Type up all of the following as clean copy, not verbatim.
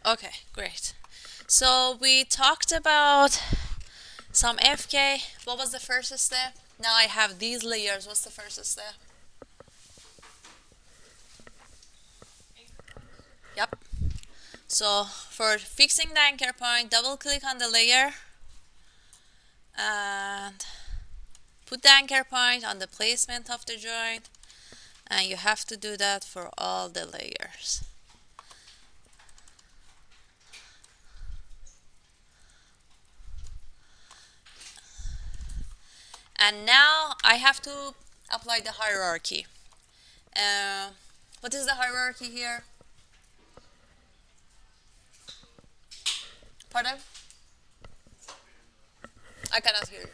Okay, great. So we talked about some FK. What was the first step? Now I have these layers. What's the first step? Yep. So for fixing the anchor point, double click on the layer and put the anchor point on the placement of the joint, and you have to do that for all the layers. And now I have to apply the hierarchy. Uh, what is the hierarchy here? Pardon? I cannot hear you.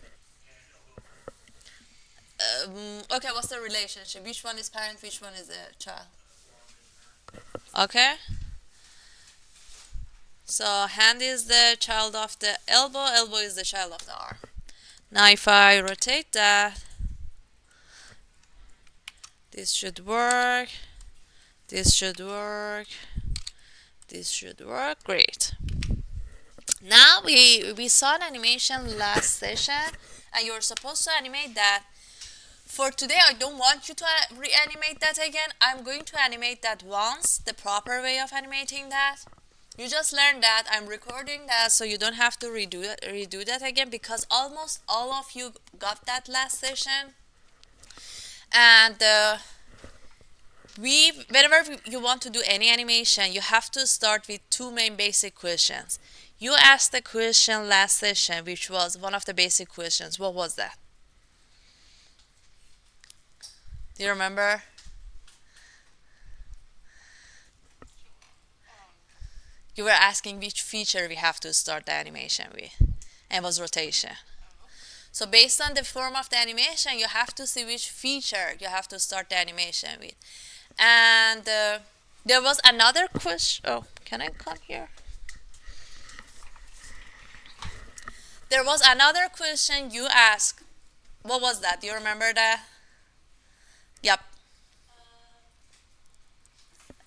Okay, what's the relationship? Which one is parent, which one is a child? Okay, so hand is the child of the elbow, elbow is the child of the arm. Now if I rotate that, this should work, this should work, this should work, great. Now we saw an animation last session and you're supposed to animate that. For today, I don't want you to reanimate that again. I'm going to animate that once, the proper way of animating that. You just learned that. I'm recording that so you don't have to redo that again because almost all of you got that last session. And whenever you want to do any animation, you have to start with two main basic questions. You asked the question last session, which was one of the basic questions. What was that? Do you remember? You were asking which feature we have to start the animation with, and it was rotation. So based on the form of the animation, you have to see which feature you have to start the animation with. And there was another question. Oh, can I come here? There was another question you asked. What was that? Do you remember that? Yep.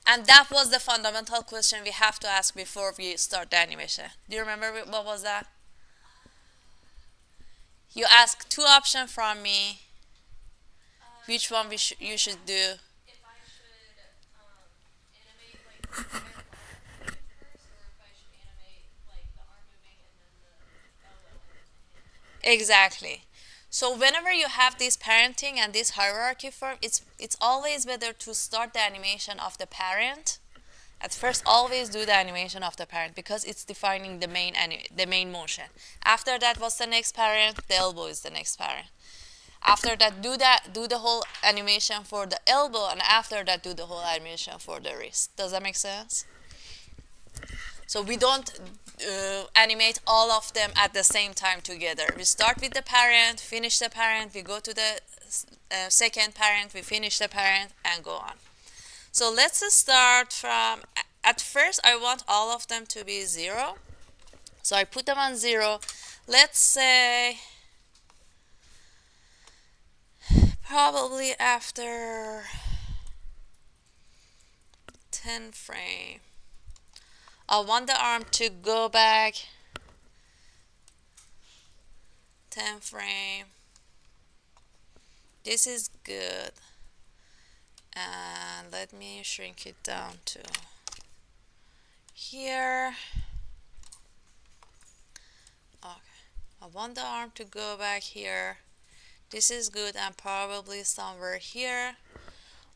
And that was the fundamental question we have to ask before we start the animation. Do you remember what was that? You asked two options from me. Which one you should do? Exactly. So whenever you have this parenting and this hierarchy form, it's always better to start the animation of the parent. At first, always do the animation of the parent because it's defining the main motion. After that, what's the next parent? The elbow is the next parent. After that, do the whole animation for the elbow, and after that, do the whole animation for the wrist. Does that make sense? So we don't animate all of them at the same time together. We start with the parent, finish the parent, we go to the second parent, we finish the parent, and go on. So let's start from, at first I want all of them to be 0. So I put them on 0. Let's say probably after 10 frame. I want the arm to go back 10 frame. This is good. And let me shrink it down to here. Okay. I want the arm to go back here. This is good, and probably somewhere here.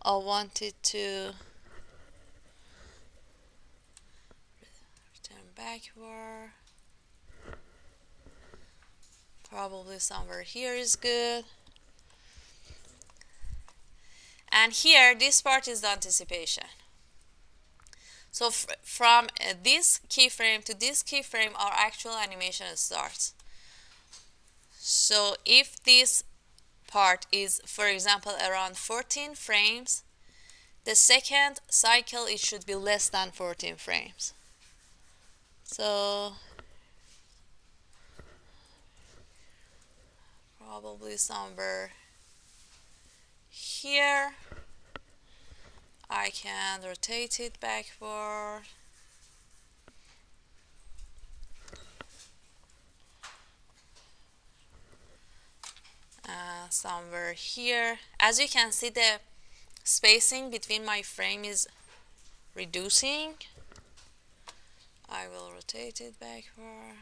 I want it to return backward. Probably somewhere here is good. And here, this part is the anticipation. So from this keyframe to this keyframe, our actual animation starts. So if this part is, for example, around 14 frames, the second cycle, it should be less than 14 frames. So probably somewhere here. I can rotate it backward. somewhere here. As you can see, the spacing between my frame is reducing. I will rotate it backward.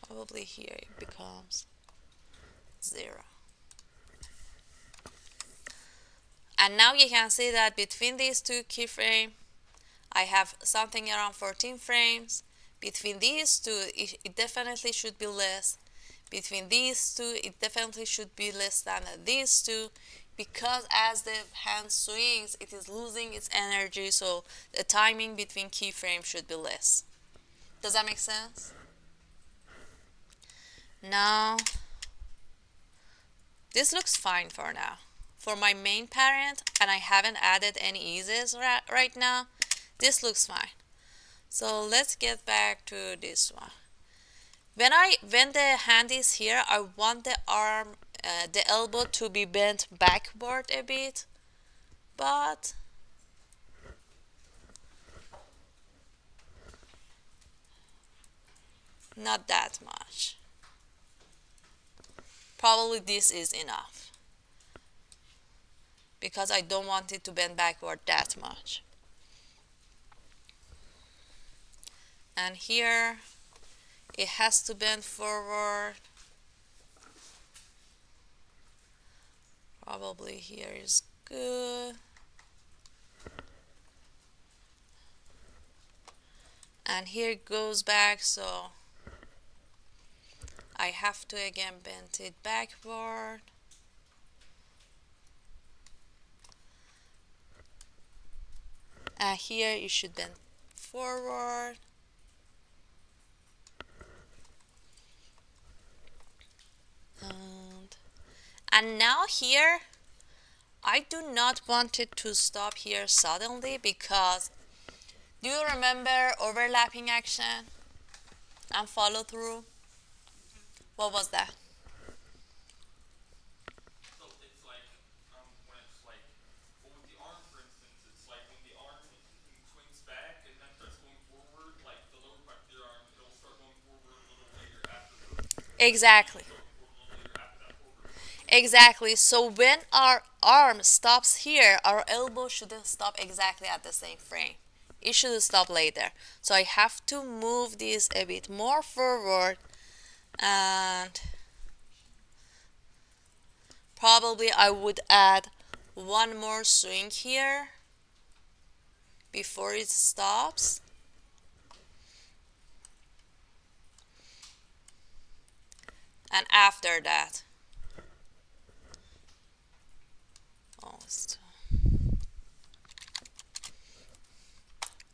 Probably here it becomes 0. And now you can see that between these two keyframes, I have something around 14 frames. Between these two, it definitely should be less. Between these two, it definitely should be less than these two, because as the hand swings, it is losing its energy, so the timing between keyframes should be less. Does that make sense? Now, this looks fine for now. For my main parent, and I haven't added any eases right now, this looks fine. So let's get back to this one. When the hand is here, I want the arm, the elbow to be bent backward a bit, but not that much. Probably this is enough, because I don't want it to bend backward that much. And here, it has to bend forward. Probably here is good. And here it goes back, so I have to again bend it backward. And here you should bend forward. And now here, I do not want it to stop here suddenly, because do you remember overlapping action and follow through? What was that? So it's like when it's like, well, with the arm, for instance, it's like when the arm swings back and then starts going forward, like the lower part of your arm, it'll start going forward a little later after Exactly. Exactly. So when our arm stops here, our elbow shouldn't stop exactly at the same frame. It should stop later. So I have to move this a bit more forward, and probably I would add one more swing here before it stops. And after that,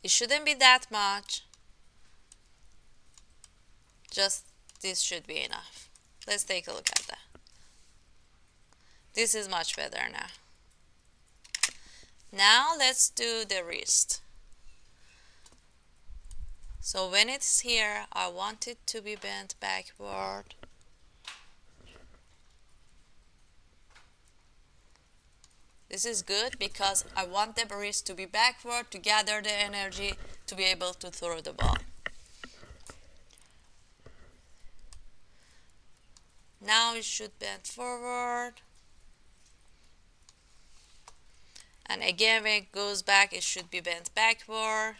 it shouldn't be that much. Just this should be enough. Let's take a look at that. This is much better now. Now let's do the wrist. So when it's here, I want it to be bent backward. This is good because I want the wrist to be backward to gather the energy to be able to throw the ball. Now it should bend forward. And again, when it goes back, it should be bent backward.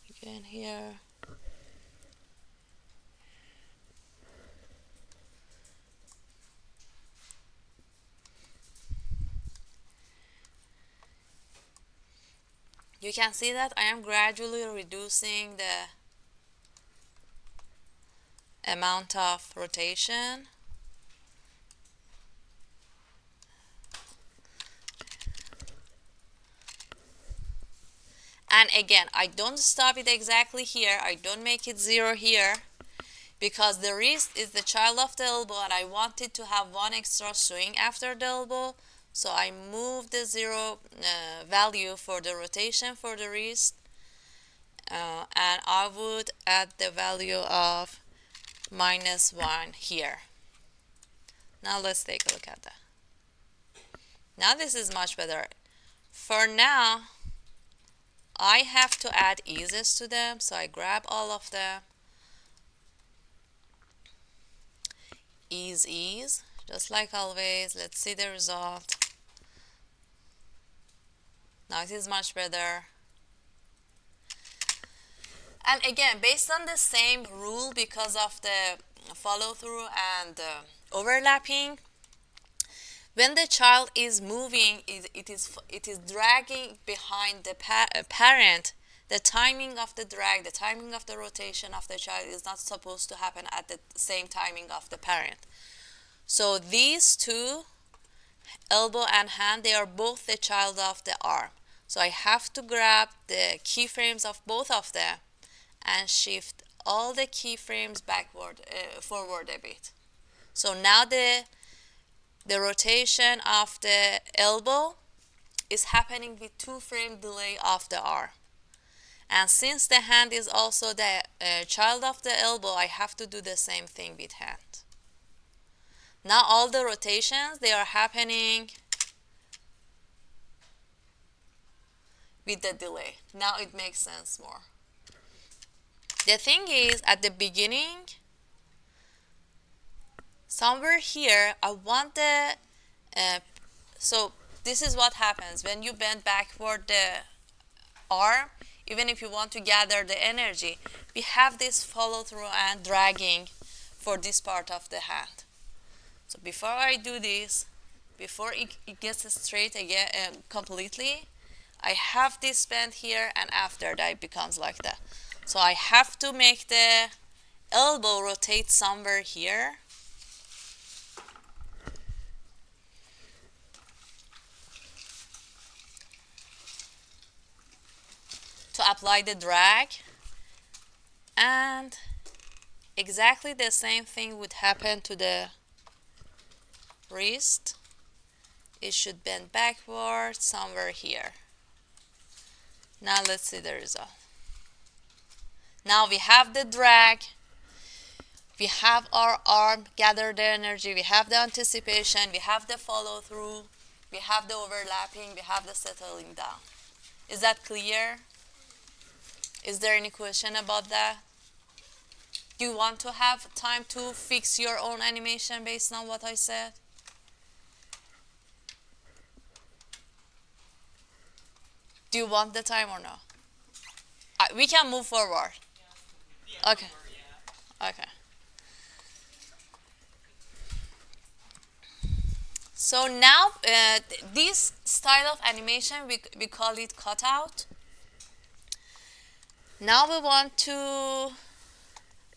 Again here. You can see that I am gradually reducing the amount of rotation. And again, I don't stop it exactly here. I don't make it 0 here, because the wrist is the child of the elbow and I want it to have one extra swing after the elbow. So I move the 0 value for the rotation for the wrist, and I would add the value of -1 here. Now let's take a look at that. Now this is much better. For now, I have to add eases to them, so I grab all of them. Ease, ease, just like always. Let's see the result. Now it is much better. And again, based on the same rule, because of the follow through and overlapping, when the child is moving, it is dragging behind the parent. The timing of the drag, the timing of the rotation of the child is not supposed to happen at the same timing of the parent. So these two, elbow and hand, they are both the child of the arm. So I have to grab the keyframes of both of them and shift all the keyframes forward a bit. So now the rotation of the elbow is happening with 2-frame delay of the arm. And since the hand is also the child of the elbow, I have to do the same thing with hand. Now all the rotations, they are happening with the delay. Now it makes sense more. The thing is, at the beginning, somewhere here, I want the, so this is what happens. When you bend backward the arm, even if you want to gather the energy, we have this follow through and dragging for this part of the hand. So before I do this, before it gets straight again completely, I have this bend here, and after that it becomes like that. So I have to make the elbow rotate somewhere here. To apply the drag, and exactly the same thing would happen to the wrist. It should bend backward somewhere here. Now let's see the result. Now we have the drag, we have our arm gather the energy, we have the anticipation, we have the follow through, we have the overlapping, we have the settling down. Is that clear? Is there any question about that? Do you want to have time to fix your own animation based on what I said? Do you want the time or no? We can move forward. Okay. Okay. So now this style of animation, we call it cutout. Now we want to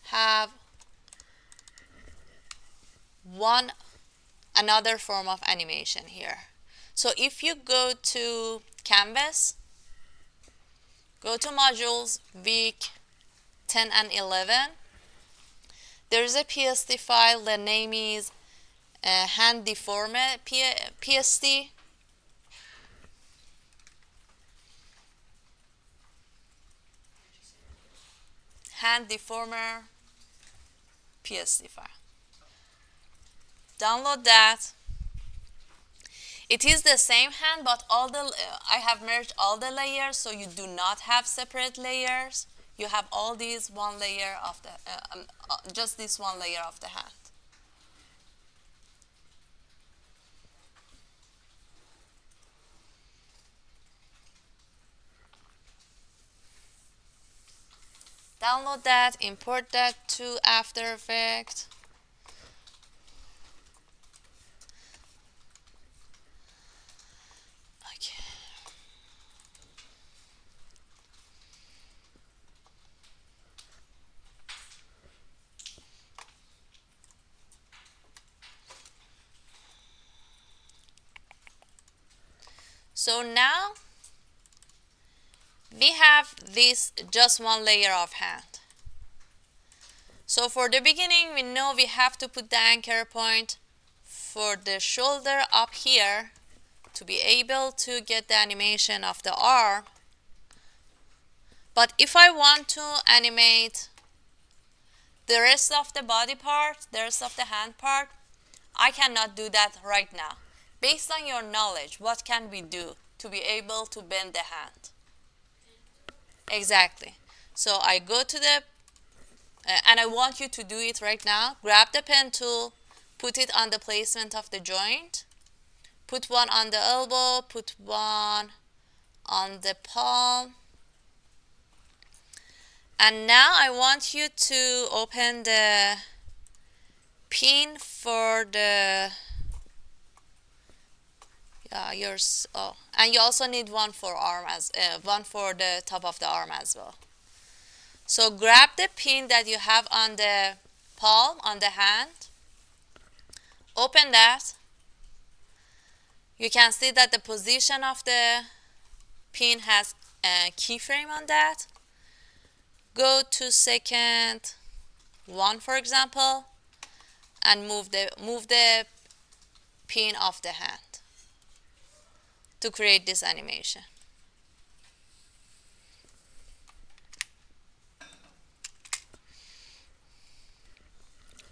have another form of animation here. So if you go to Canvas, go to modules, DUIK 10 and 11. There's a PSD file. The name is hand deforme PSD. Hand deformer PSD file. Download that. It is the same hand, but I have merged all the layers, so you do not have separate layers. You have all these one layer of the, just this one layer of the hand. Download that, import that to After Effects. Okay. So now we have this just one layer of hand. So for the beginning, we know we have to put the anchor point for the shoulder up here to be able to get the animation of the arm. But if I want to animate the rest of the body part, the rest of the hand part, I cannot do that right now. Based on your knowledge, what can we do to be able to bend the hand? Exactly. So I go to the, and I want you to do it right now. Grab the pen tool, put it on the placement of the joint. Put one on the elbow, put one on the palm. And now I want you to open the pin for the yours. Oh, and you also need one for arm as one for the top of the arm as well. So grab the pin that you have on the palm on the hand. Open that. You can see that the position of the pin has a keyframe on that. Go to second one, for example, and move the pin off the hand to create this animation.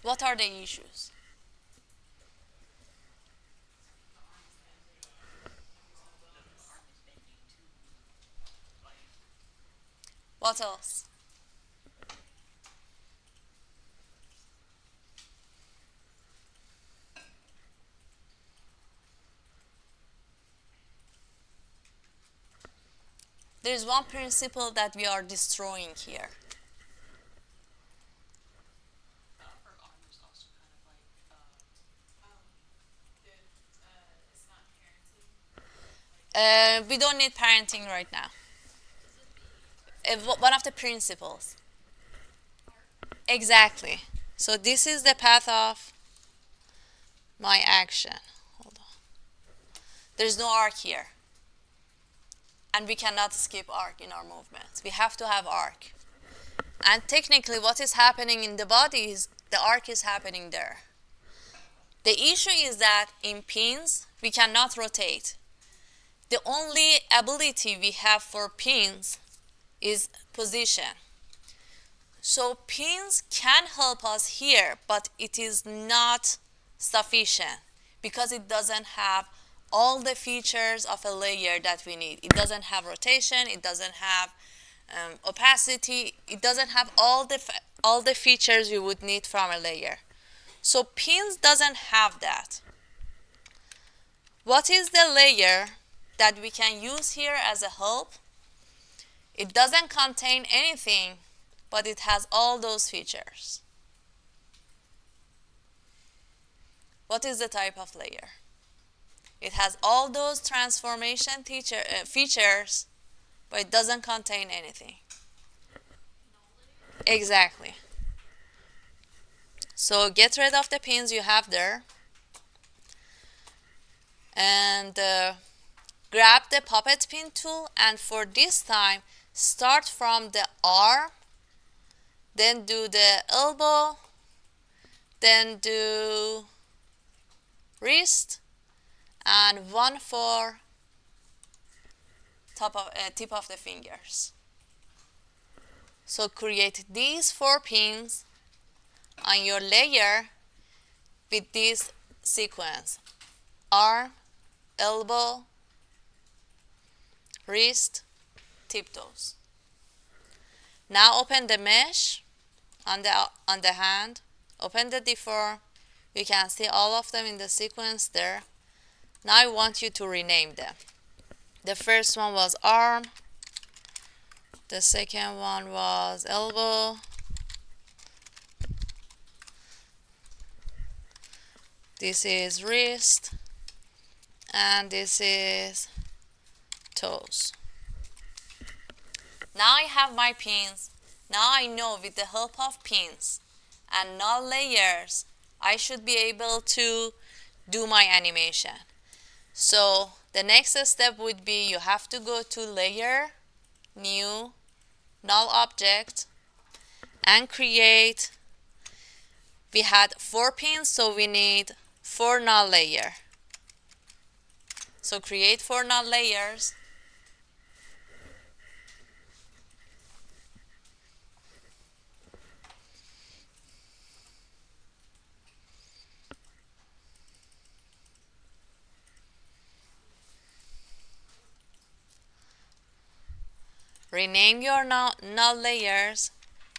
What are the issues? What else? There's one principle that we are destroying here. We don't need parenting right now. One of the principles. Exactly. So this is the path of my action. Hold on. There's no arc here. And we cannot skip arc in our movements. We have to have arc. And technically what is happening in the body is the arc is happening there. The issue is that in pins, we cannot rotate. The only ability we have for pins is position. So pins can help us here, but it is not sufficient because it doesn't have all the features of a layer that we need. It doesn't have rotation, it doesn't have opacity, it doesn't have all the features you would need from a layer. So pins doesn't have that. What is the layer that we can use here as a help? It doesn't contain anything, but it has all those features. What is the type of layer? It has all those transformation features, but it doesn't contain anything. Exactly. So get rid of the pins you have there. And grab the puppet pin tool, and for this time start from the arm, then do the elbow, then do wrist, and one for tip of the fingers. So create these 4 pins on your layer with this sequence: arm, elbow, wrist, tip toes. Now open the mesh on the hand, open the deform. You can see all of them in the sequence there. Now I want you to rename them. The first one was arm, the second one was elbow, this is wrist, and this is toes. Now I have my pins. Now I know with the help of pins and null layers, I should be able to do my animation. So the next step would be you have to go to layer, new, null object, and create. We had 4 pins, so we need 4 null layer. So create 4 null layers. rename your null layers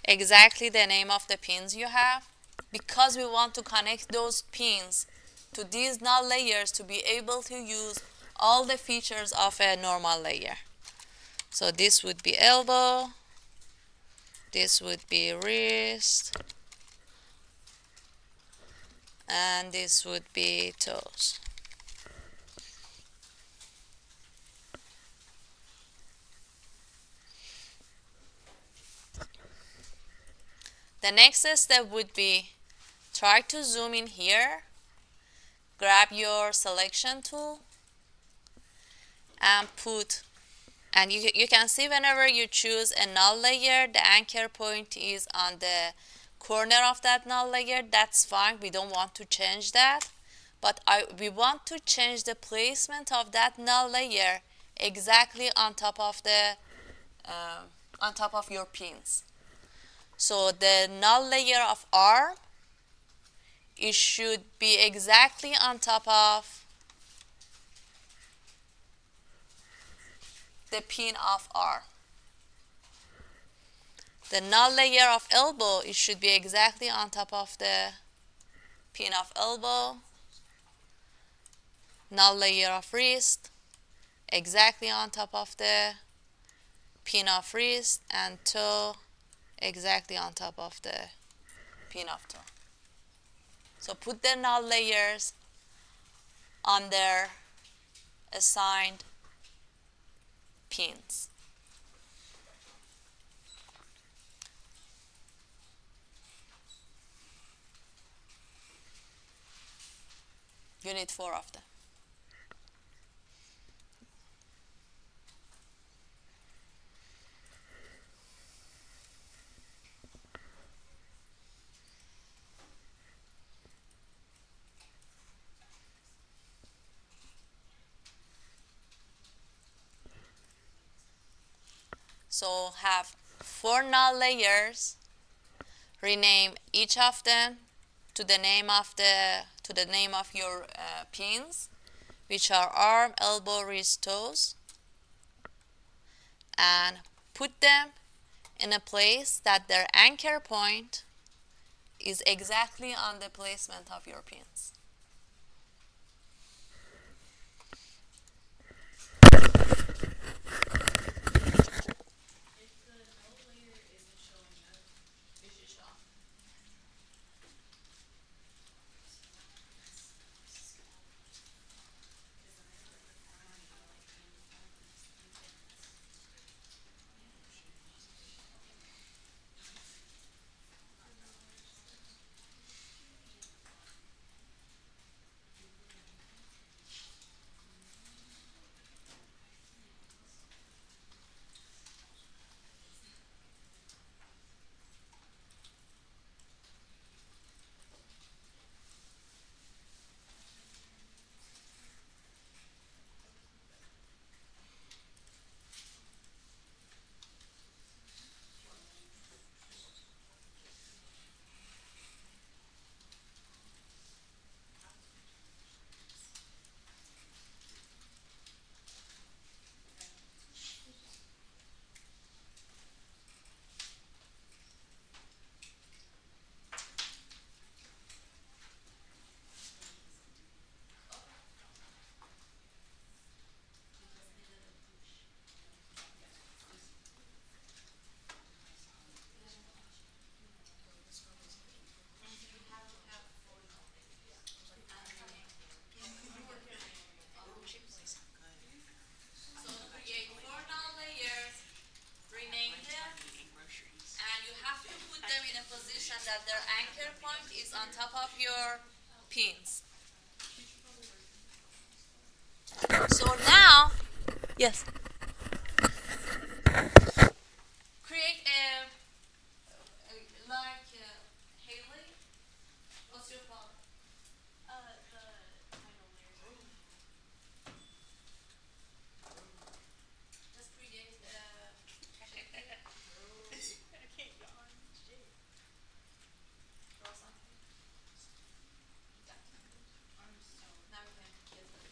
exactly the name of the pins you have, because we want to connect those pins to these null layers to be able to use all the features of a normal layer. So this would be elbow, this would be wrist, and this would be toes. The next step would be try to zoom in here, grab your selection tool, and you can see whenever you choose a null layer, the anchor point is on the corner of that null layer. That's fine, we don't want to change that. But we want to change the placement of that null layer exactly on top of your pins. So the null layer of arm, it should be exactly on top of the pin of R. The null layer of elbow, it should be exactly on top of the pin of elbow. Null layer of wrist, exactly on top of the pin of wrist, and toe, exactly on top of the pin of toe. So put the null layers on their assigned pins. You need 4 of them. So have 4 null layers, rename each of them to the name of your pins, which are arm, elbow, wrist, toes, and put them in a place that their anchor point is exactly on the placement of your pins. So create 4 null layers, rename them, and you have to put them in a position that their anchor point is on top of your pins. So now, yes, create like Haley. What's your problem? Just create draw something. Now we can get the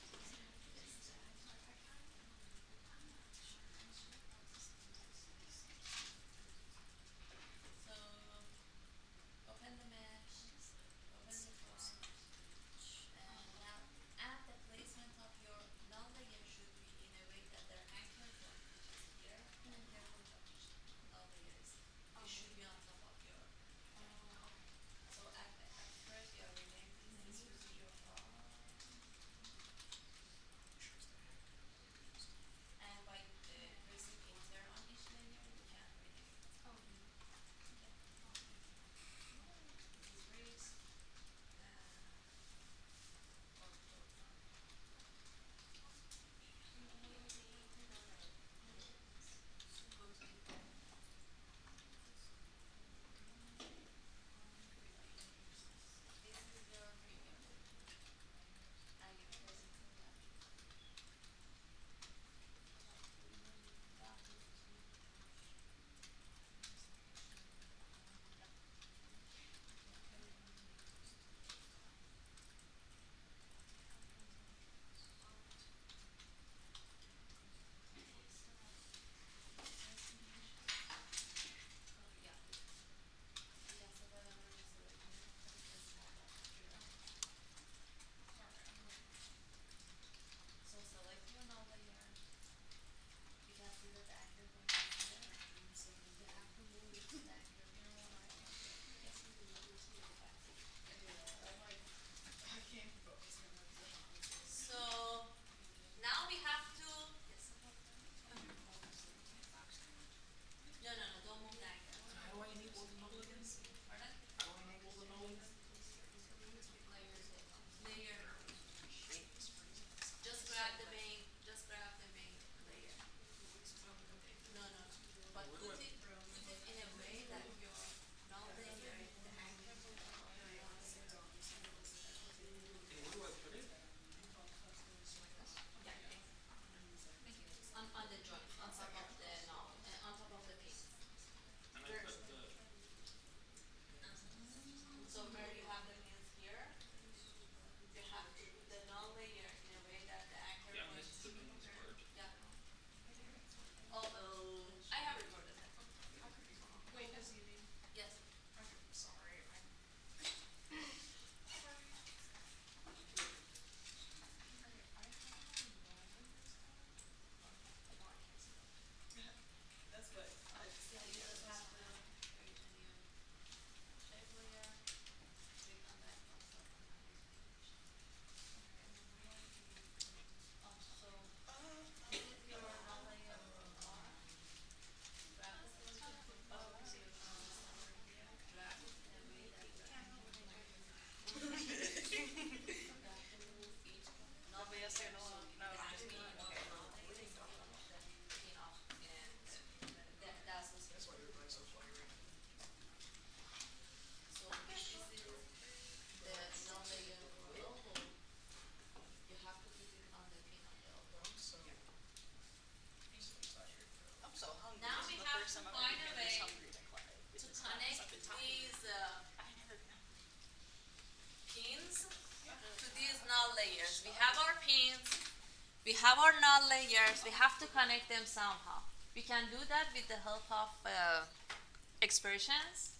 have our null layers. We have to connect them somehow. We can do that with the help of expressions.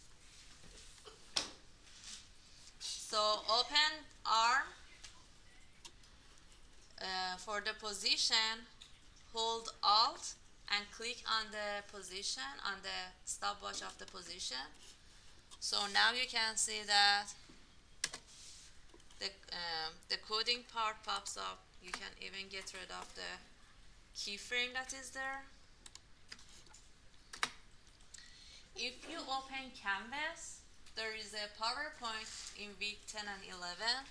So open arm for the position, hold Alt and click on the position, on the stopwatch of the position. So now you can see that the coding part pops up. You can even get rid of the keyframe that is there. If you open Canvas, there is a PowerPoint in week 10 and 11.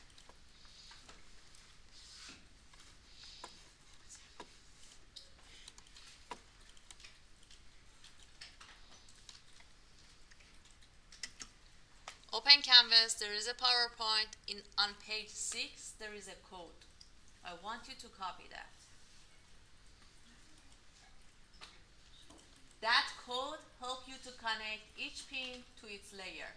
Open Canvas, there is a PowerPoint. On page 6, there is a code. I want you to copy that. That code helps you to connect each pin to its layer.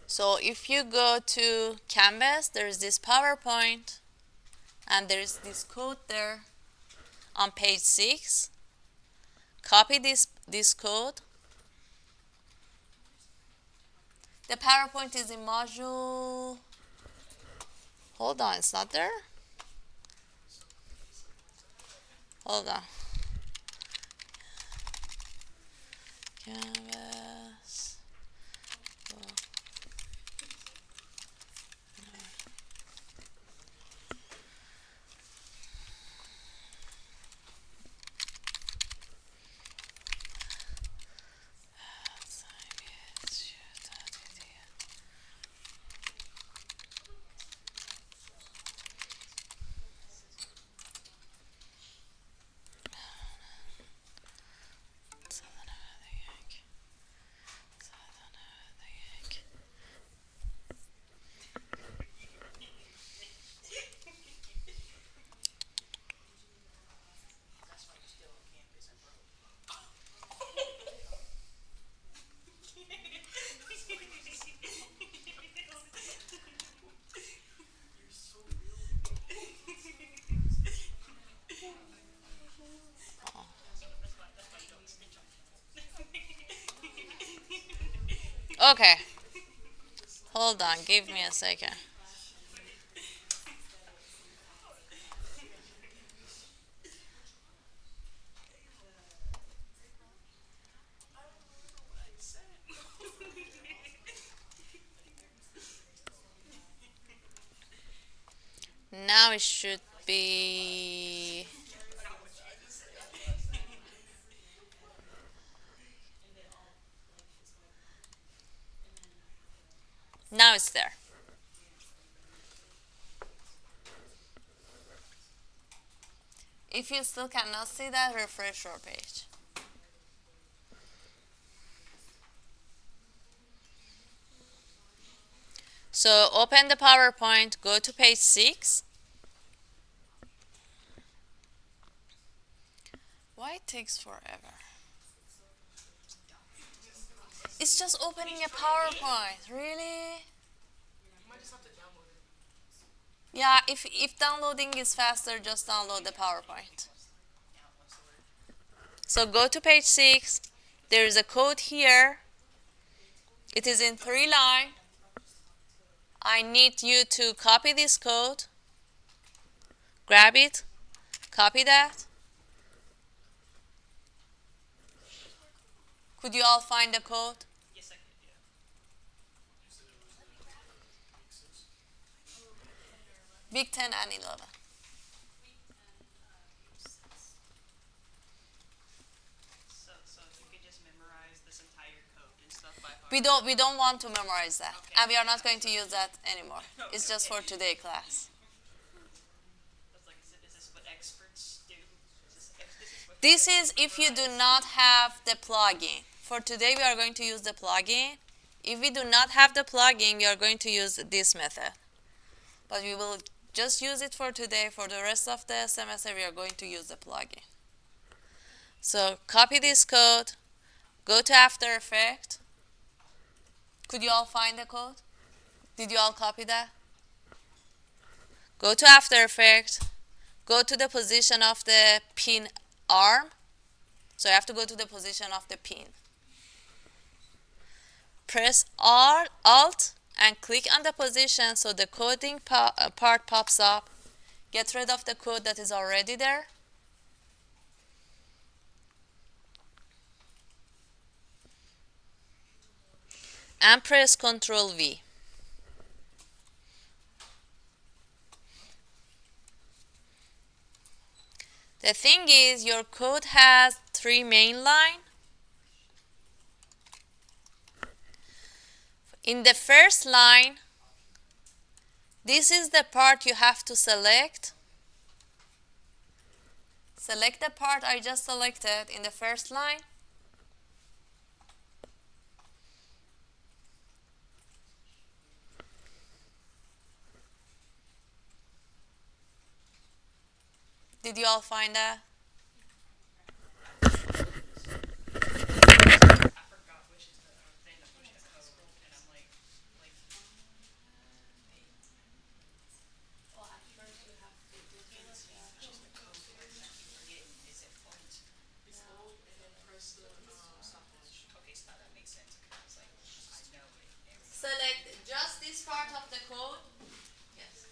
So if you go to Canvas, there is this PowerPoint, and there is this code there on page 6. Copy this code. The PowerPoint is in module. Hold on, it's not there? Hold on. Canvas. Okay. Hold on, give me a second. Now it should be. Now it's there. If you still cannot see that, refresh your page. So open the PowerPoint, go to page 6. Why it takes forever? It's just opening a PowerPoint, really? Yeah, if downloading is faster, just download the PowerPoint. So go to page 6. There is a code here. It is in 3 lines. I need you to copy this code. Grab it. Copy that. Could you all find the code? Yes, I could, yeah. Week 10 and 11. So you could just memorize this entire code and stuff by heart. We don't want to memorize that. Okay. And we are not going to use that anymore. It's just for today class. That's like, is this what experts do? This is what This is if you do not have the plugin. For today we are going to use the plugin. If we do not have the plugin, we are going to use this method. But we will just use it for today. For the rest of the semester, we are going to use the plugin. So copy this code. Go to After Effects. Could you all find the code? Did you all copy that? Go to After Effects, go to the position of the pin arm. So you have to go to the position of the pin. Press Alt and click on the position so the coding part pops up. Get rid of the code that is already there. And press Ctrl V. The thing is, your code has 3 main lines. In the first line, this is the part you have to select. Select the part I just selected in the first line. Did you all find that? Select just this part of the code. Yes.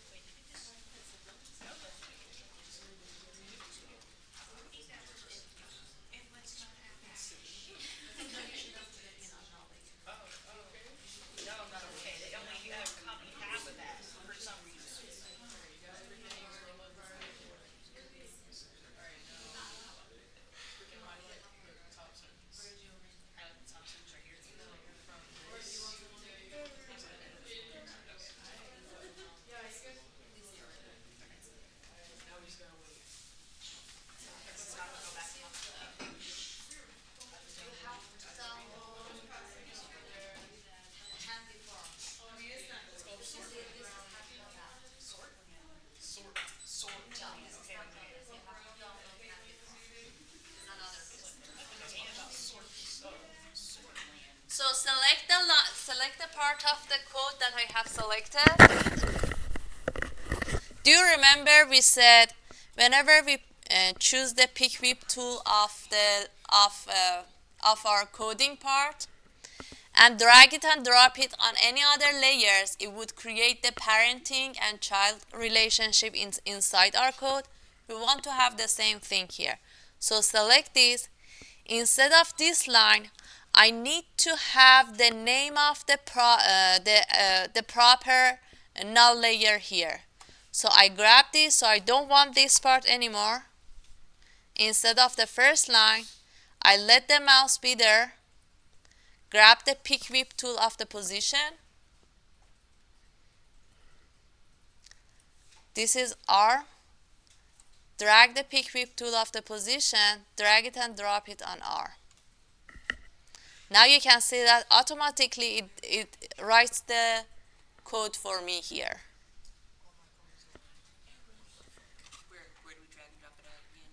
So select the part of the code that I have selected. Do you remember we said whenever we choose the pick whip tool of our coding part and drag it and drop it on any other layers, it would create the parenting and child relationship inside our code. We want to have the same thing here. So select this. Instead of this line, I need to have the name of the proper null layer here. So I grab this, so I don't want this part anymore. Instead of the first line, I let the mouse be there, grab the pick whip tool of the position. This is R. Drag the pick whip tool of the position, drag it and drop it on R. Now you can see that automatically it writes the code for me here. Where do we drag and drop it at again?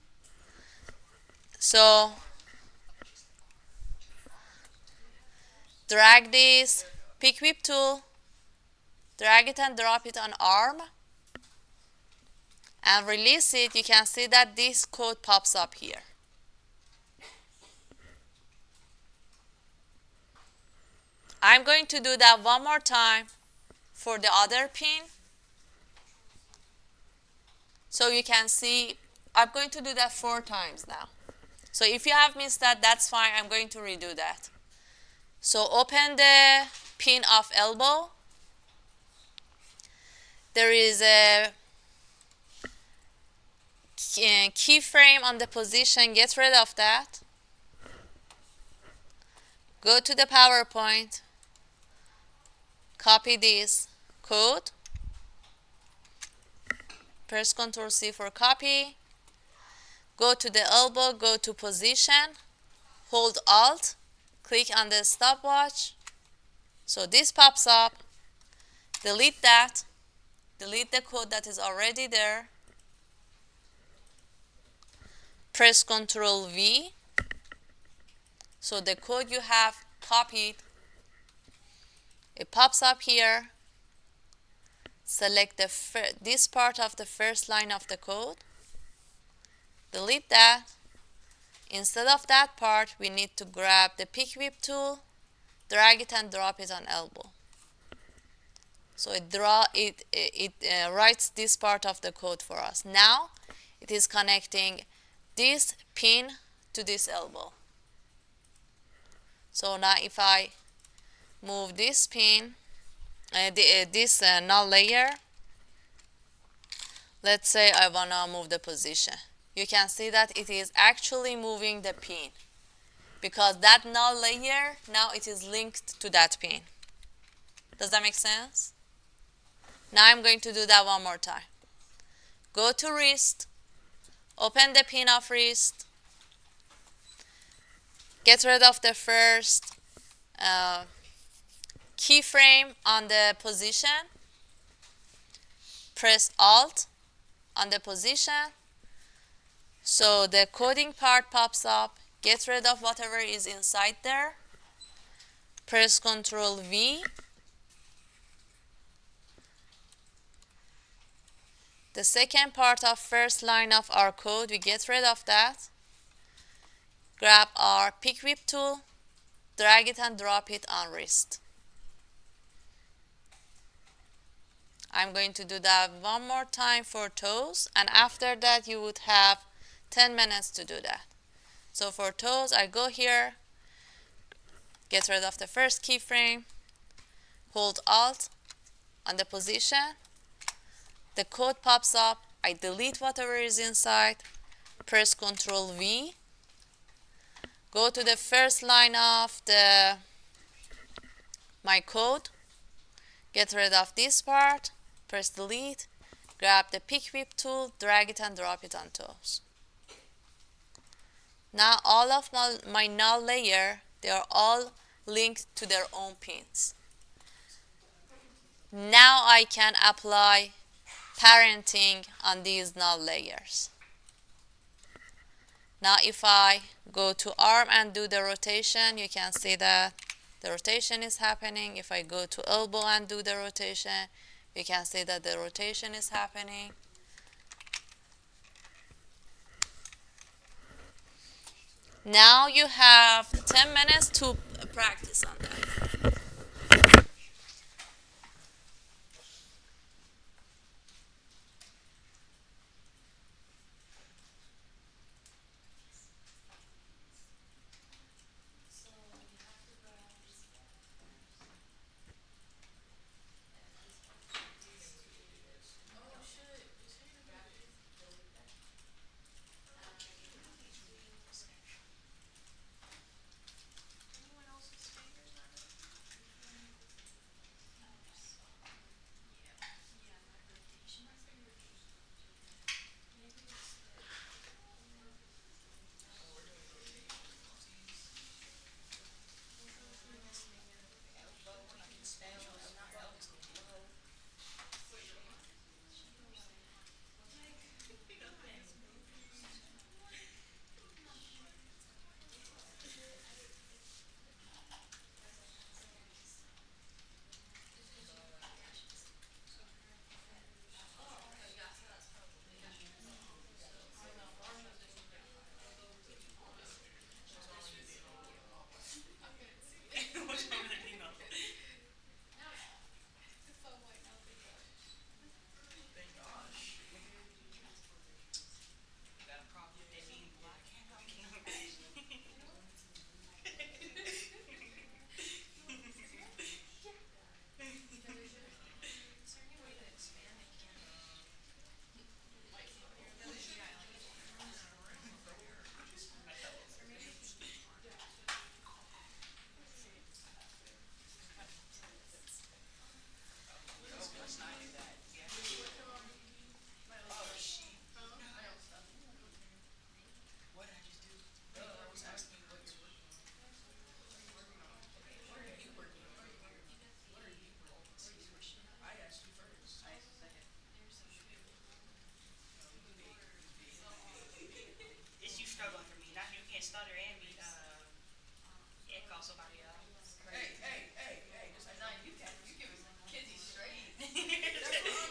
So drag this pick whip tool, drag it and drop it on arm, and release it. You can see that this code pops up here. I'm going to do that one more time for the other pin. So you can see, I'm going to do that 4 times now. So if you have missed that, that's fine. I'm going to redo that. So open the pin of elbow. There is a keyframe on the position. Get rid of that. Go to the PowerPoint. Copy this code. Press Ctrl C for copy. Go to the elbow, go to position, hold Alt, click on the stopwatch. So this pops up. Delete that. Delete the code that is already there. Press Ctrl V. So the code you have copied, it pops up here. select this part of the first line of the code, delete that. Instead of that part, we need to grab the pick whip tool, drag it and drop it on elbow. So it writes this part of the code for us. Now it is connecting this pin to this elbow. So now if I move this pin, this null layer, let's say I wanna move the position. You can see that it is actually moving the pin because that null layer, now it is linked to that pin. Does that make sense? Now I'm going to do that one more time. Go to wrist, open the pin of wrist, get rid of the first keyframe on the position, press Alt on the position, so the coding part pops up, get rid of whatever is inside there, press Ctrl V, the second part of first line of our code, we get rid of that, grab our pick whip tool, drag it and drop it on wrist. I'm going to do that one more time for toes, and after that you would have 10 minutes to do that. So for toes, I go here, get rid of the first keyframe, hold Alt on the position, the code pops up, I delete whatever is inside, press Ctrl V, go to the first line of my code, get rid of this part, press delete, grab the pick whip tool, drag it and drop it on toes. Now all of my null layer, they are all linked to their own pins. Now I can apply parenting on these null layers. Now if I go to arm and do the rotation, you can see that the rotation is happening. If I go to elbow and do the rotation, you can see that the rotation is happening. Now you have 10 minutes to practice on that. Hey, just no, you give kiddies straight.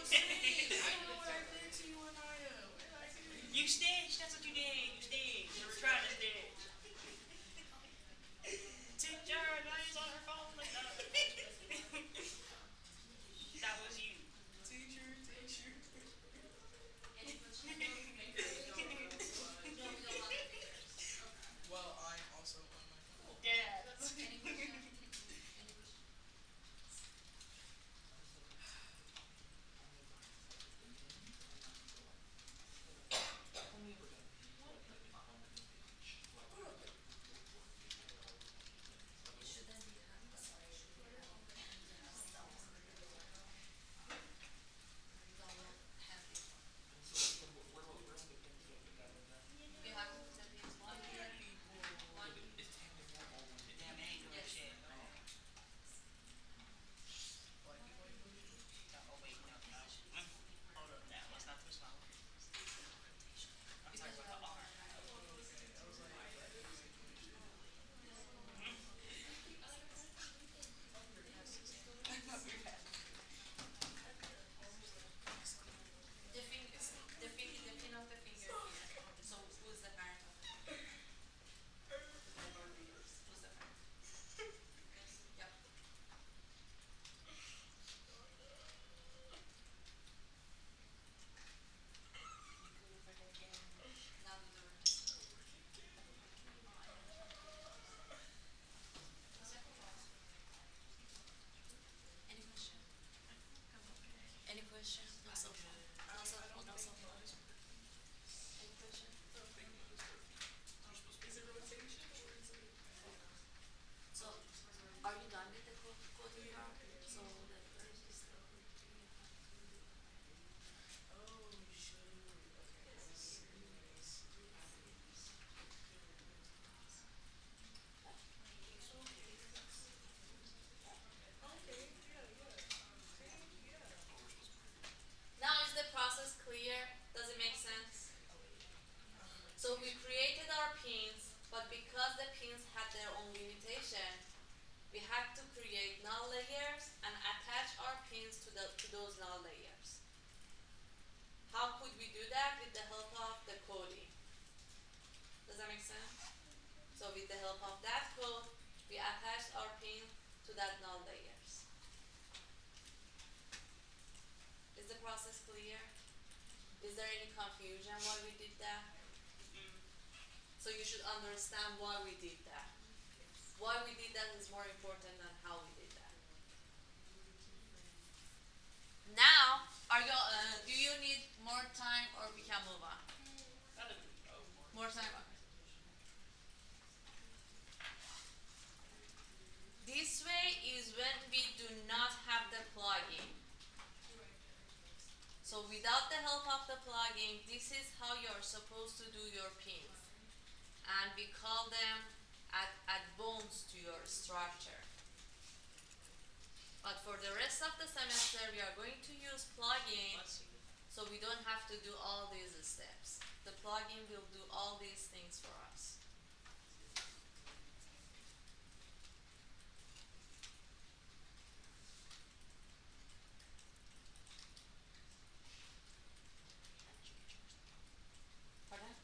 have to create null layers and attach our pins to those null layers. How could we do that? With the help of the coding. Does that make sense? So with the help of that code, we attach our pin to that null layers. Is the process clear? Is there any confusion why we did that? So you should understand why we did that. Why we did that is more important than how we did that. Now, do you need more time or we can move on? More time? Okay. This way is when we do not have the plugin. So without the help of the plugin, this is how you're supposed to do your pins. And we call them add bones to your structure. But for the rest of the semester, we are going to use plugins, so we don't have to do all these steps. The plugin will do all these things for us. Pardon?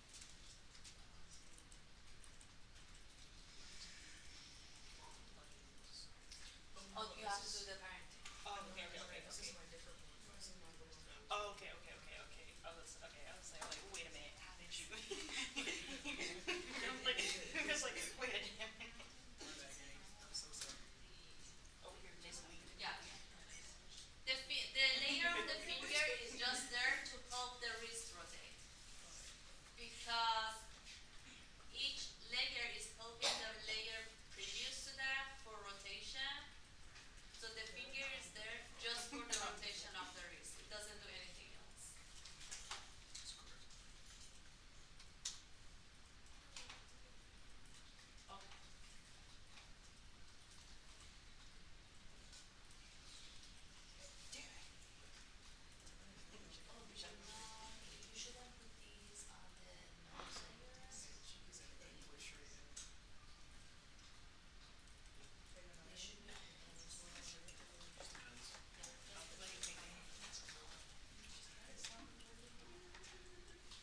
Oh, you have to do the parenting. Oh, okay. Oh, okay. I was like, wait a minute, how did you? I was like, wait a minute. Oh, here, Jason. Yeah. The layer of the finger is just there to help the wrist rotate. Because each layer is helping the layer previous to that for rotation. So the finger is there just for the rotation of the wrist. It doesn't do anything else. Okay. You shouldn't put these on the non-layers. They should be on the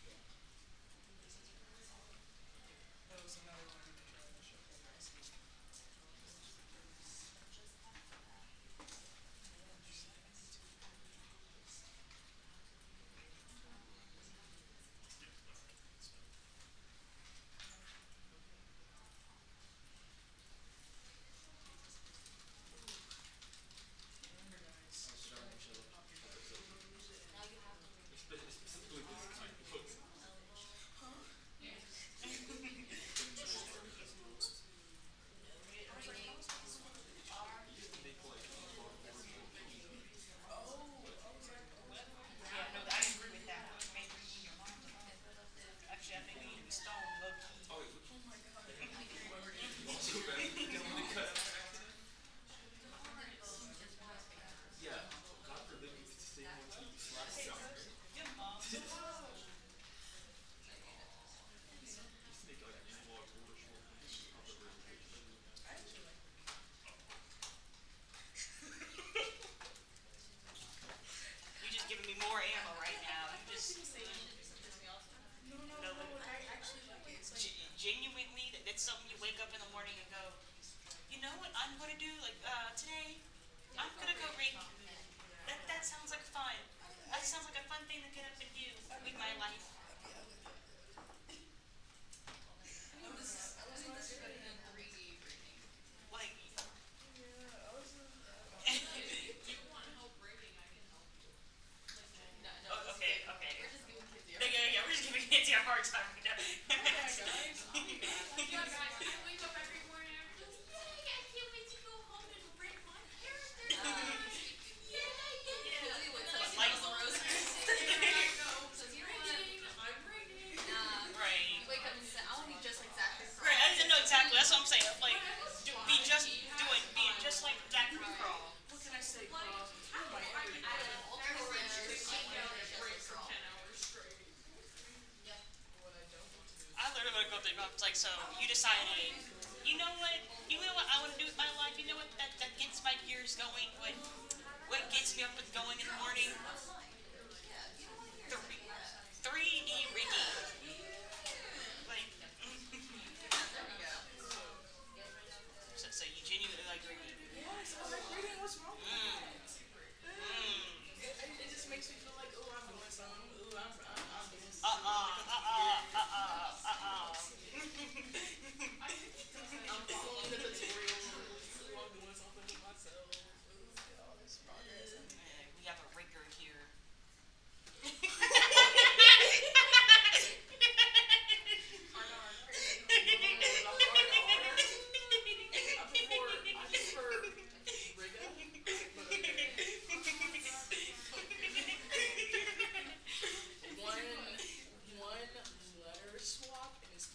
ends. That was another one. Now you have to remove Specifically this kind. Look. Yeah, no, I agree with that. Maybe in your mind. Actually, I think we need to be stoned low key. Oh, wait, which? Also bad. Yeah. God forbid we could say one to this last summer. Good mom. Used to make like analog older short films of the presentation. You're just giving me more ammo right now. You just. No, I actually like it. It's like, Genuinely, that's something you wake up in the morning and go, you know what I'm gonna do? Like today, I'm gonna go read. That sounds like fun. That sounds like a fun thing to get up and do with my life. I was watching it in 3D reading. Like, Yeah, I was. Do you want help rating? I can help you. No, oh, okay. we're just giving kids the Yeah, we're just giving Nancy a hard time right now. Yeah, guys, I wake up every morning and I'm just, yay, I can't wait to go home and break my character. Yay. Really what says Like- the roses. I know, because I'm rating. Right. You wake up and say, I want to be just like Zachary. Right, I know exactly. That's what I'm saying. Like, being just like Zachary Crawl. What can I say, Like, Carl? how do I can I add have a ultimate break rage. for 10 hours straight? What I don't want to do is I literally would go through. I was like, so you decided You know what? You know what I want to do with my life? You know what that gets my gears going? What gets me up and going in the morning? 3D rigging. Like, so you genuinely like rigging? Yes, I like reading. What's wrong with Mm. that? It just makes me feel like, oh, I'm doing something. Ooh, I'm doing something on the computer. I'm following the tutorials. Ooh, I'm doing something with myself. Ooh, look at all this progress. We have a rigger here. I prefer Riga, but okay. One letter swap and it's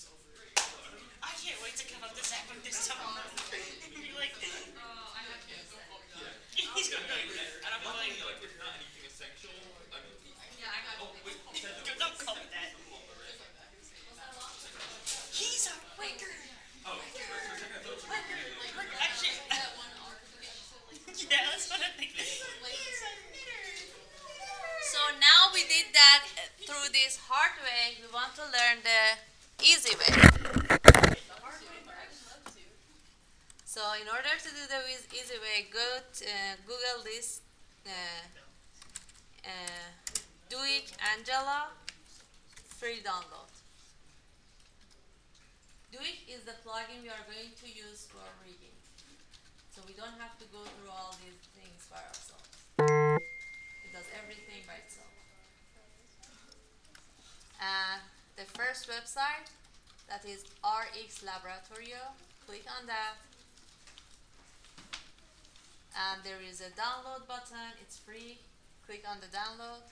over. I can't wait to come up this app with this tomorrow. Be like, Oh, I have to use that. he's gonna be like, and I'm like, Like, there's not anything essential. I mean, Yeah, I got oh, it. wait, don't call me that. Was that a lot? He's a rigger. oh, for a second I thought you were Actually, That one arc of it, so like, yeah, that's what I think. like So now we did that through this hard way. We want to learn the easy way. the hard way, but I would love to. So in order to do the easy way, go to Google this DUIK Angela free download. DUIK is the plugin we are going to use for rigging. So we don't have to go through all these things by ourselves. It does everything by itself. And the first website, that is RX Laboratorio, click on that. And there is a download button, it's free. Click on the download.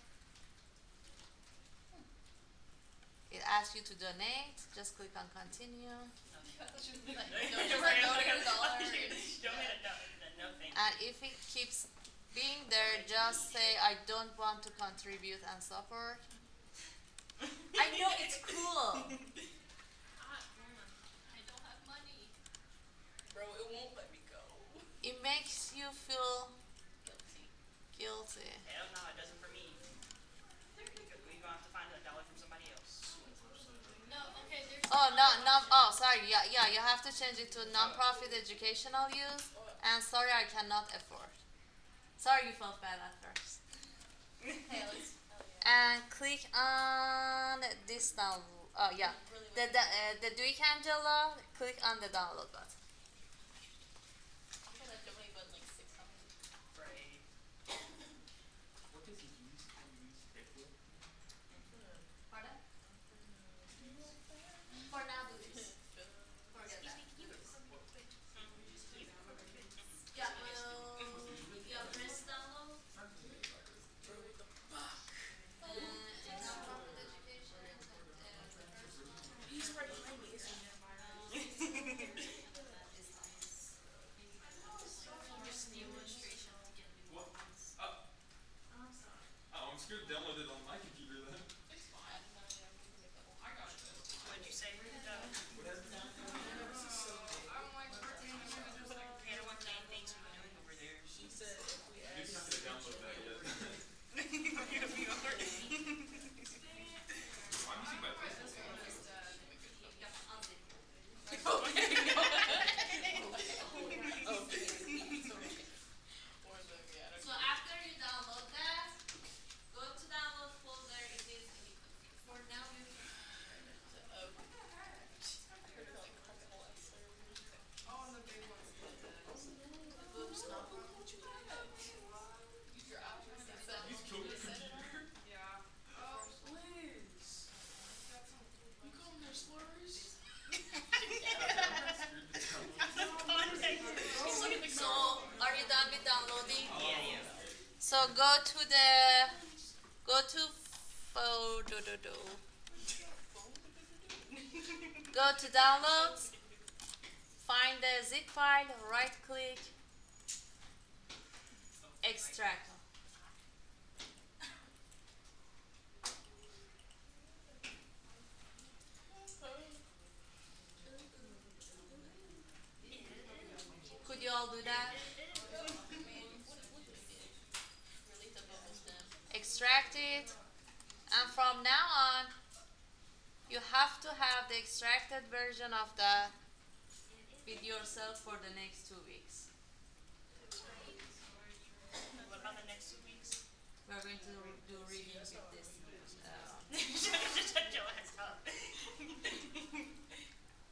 It asks you to donate, just click on continue. I thought she was like, no, just like donate $1. No thank And if it keeps being there, just say I don't want to contribute and support. I know it's cool. I don't have money. Bro, it won't let me go. It makes you feel Guilty. guilty. Hell no, it doesn't for me. We're gonna have to find $1 from somebody else. No, okay, there's. Oh no, oh sorry, yeah, you have to change it to non-profit educational use. And sorry, I cannot afford. Sorry, you felt bad at first. Hey, let's. And click on this download. Oh yeah, the DUIK Angela. Click on the download button. For that donate button like 600. Right. what does he use? Can you use paper? Pardon? For now, do this. Forget that. Yeah, press download. Non-profit education. He's right behind me, isn't he? What? Oh, I'm scared to download it on my computer then. What'd you say? What happened? Hannah, what kind of things are we doing over there? He said if we Maybe ask. not gonna download that yet. I'm using my Facebook. So after you download that, go to download folder. It is for now. He's killed the computer. Liz, you calling her slurs? So are you done with downloading? Yeah. So go to go to downloads, find the zip file, right click, extract. all do that? Release the bubble stem. Extract it, and from now on, you have to have the extracted version of the with yourself for the next 2 weeks. What about the next 2 weeks? We're going to do readings with this. Shut your ass up.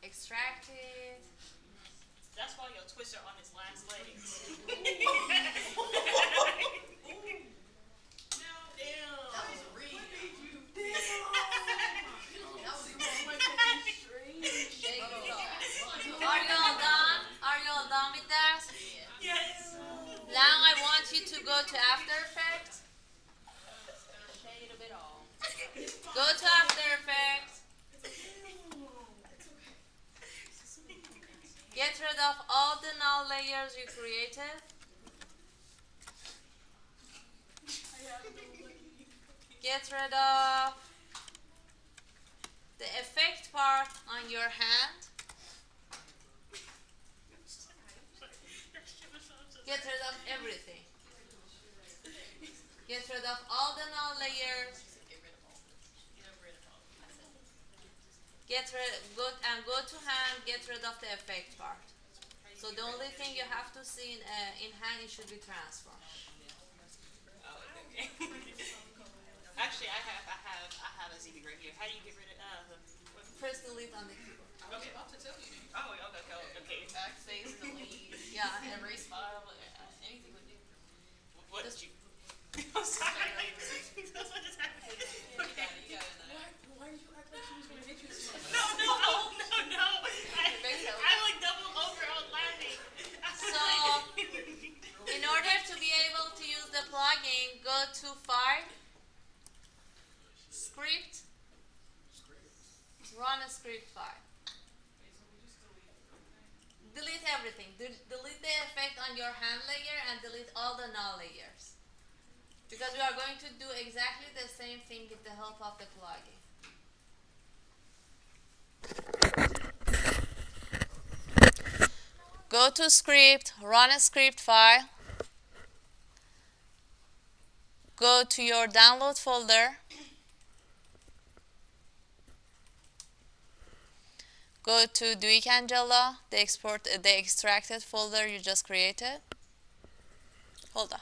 Extract it. That's why your twister on his last legs. That was real. Are you all done? Are you all done with that? Yes. Now I want you to go to After Effects. Shade of it all. Go to After Effects. Get rid of all the null layers you created. Get rid of the effect part on your hand. Get rid of everything. Get rid of all the null layers. Go to hand. Get rid of the effect part. So the only thing you have to see in hand, it should be transform. Actually, I have a ZB right here. How do you get rid of Press delete on the keyboard. I was about to tell you. Oh, okay. Backspace, delete, Yeah. erase file, anything would do. What did you? I'm sorry. That's what just happened. You got it. Why did you act like she was gonna hit you so much? No. I like doubled over. I was laughing. So, in order to be able to use the plugin, go to File, Script, run a script file. Delete everything. Delete the effect on your hand layer and delete all the null layers. Because we are going to do exactly the same thing with the help of the plugin. Go to Script, run a script file. Go to your download folder. Go to DUIK Angela, the extracted folder you just created. Hold on.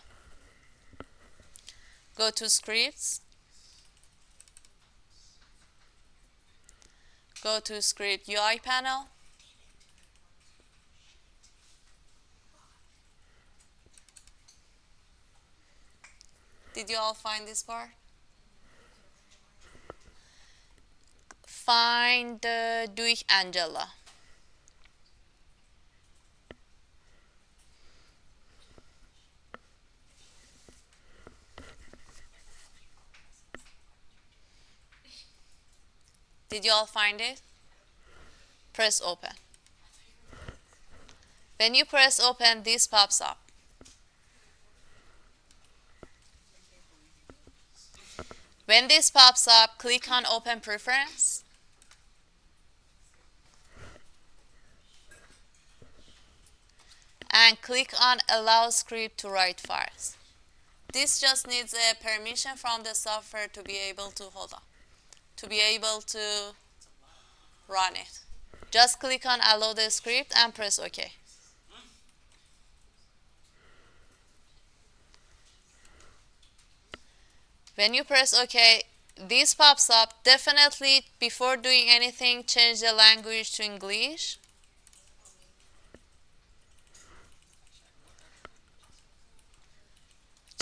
Go to Scripts. Go to Script UI panel. Did you all find this part? Find the DUIK Angela. Did you all find it? Press open. When you press open, this pops up. When this pops up, click on Open Preference. And click on Allow Script to write files. This just needs a permission from the software to be able to run it. Just click on Allow the script and press OK. When you press OK, this pops up. Definitely, before doing anything, change the language to English.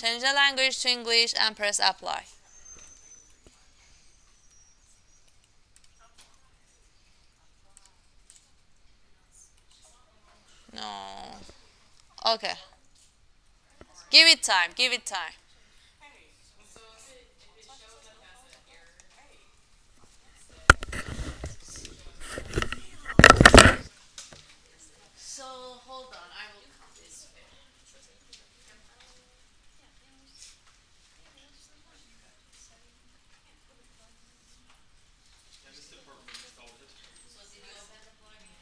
Change the language to English and press Apply. No. Okay. Give it time. Give it time. So hold on, I will count this. And this department installed history. So did you open the plugin?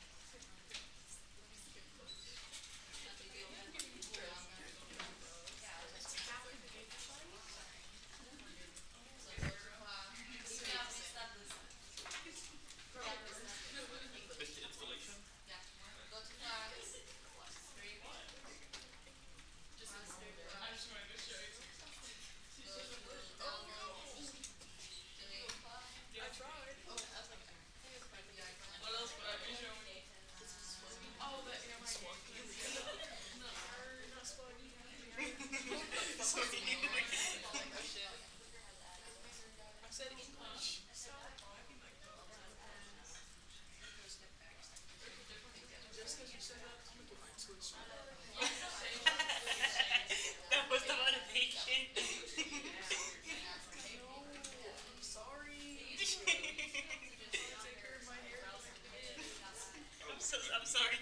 switch. That was the motivation. No, I'm sorry. Take care of my hair. I'm sorry.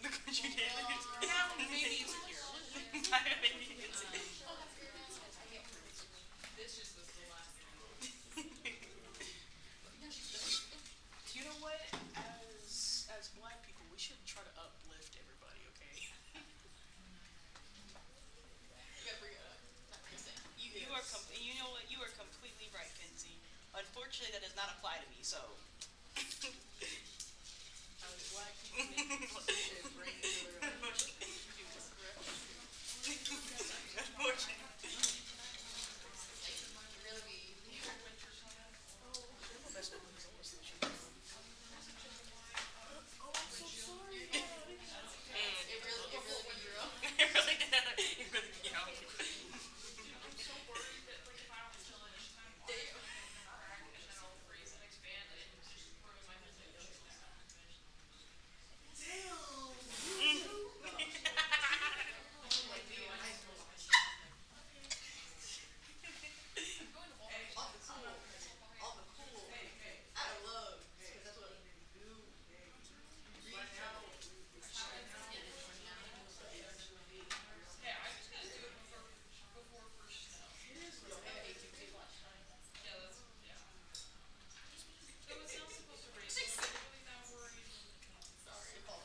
Look what you did. Now maybe it's here. You know what? As black people, we should try to uplift everybody, okay? You know what? You are completely right, Kenzie. Unfortunately, that does not apply to me. So. As black people, we should bring each other up. Unfortunately. My best friend is almost the shoe. Oh, I'm so sorry. It really be your own. It really did. It really did. I'm so worried that like if I don't chill it anytime I'll crack and then I'll freeze and expand and just ruin my whole day. Yeah, I just gotta do it before first snow. Yeah, that's yeah. So it's not supposed to rain, so I'm not really that worried. Well,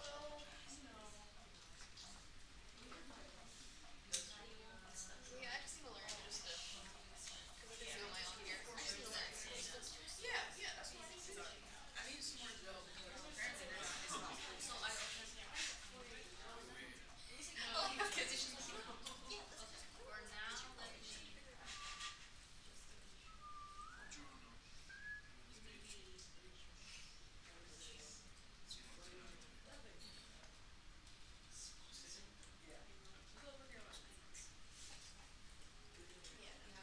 Yeah, I just need to learn just to, because I can do my own hair. I just need to learn. Yeah, that's what I need to do. I need some more gel because apparently they're not missing out. So I, oh, because it's just, yeah, for now, let me.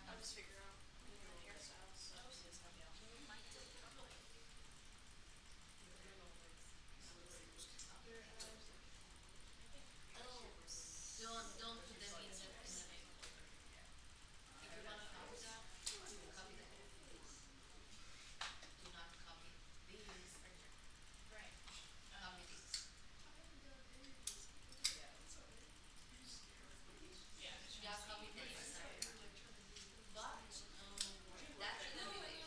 I'll just figure out hairstyles. Don't put them in the paper. If you wanna copy that, copy that. Do not copy these right here. right. Copy these. Yeah. Yeah, copy these. But, that shouldn't be there.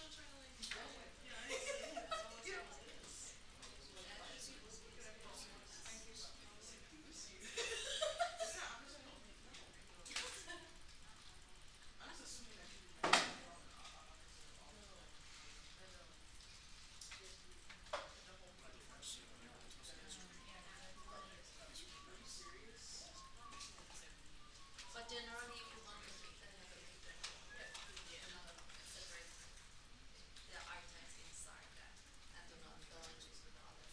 But generally, if you want to make that like a paper, another one, separate the items inside that, and do not don't use the other.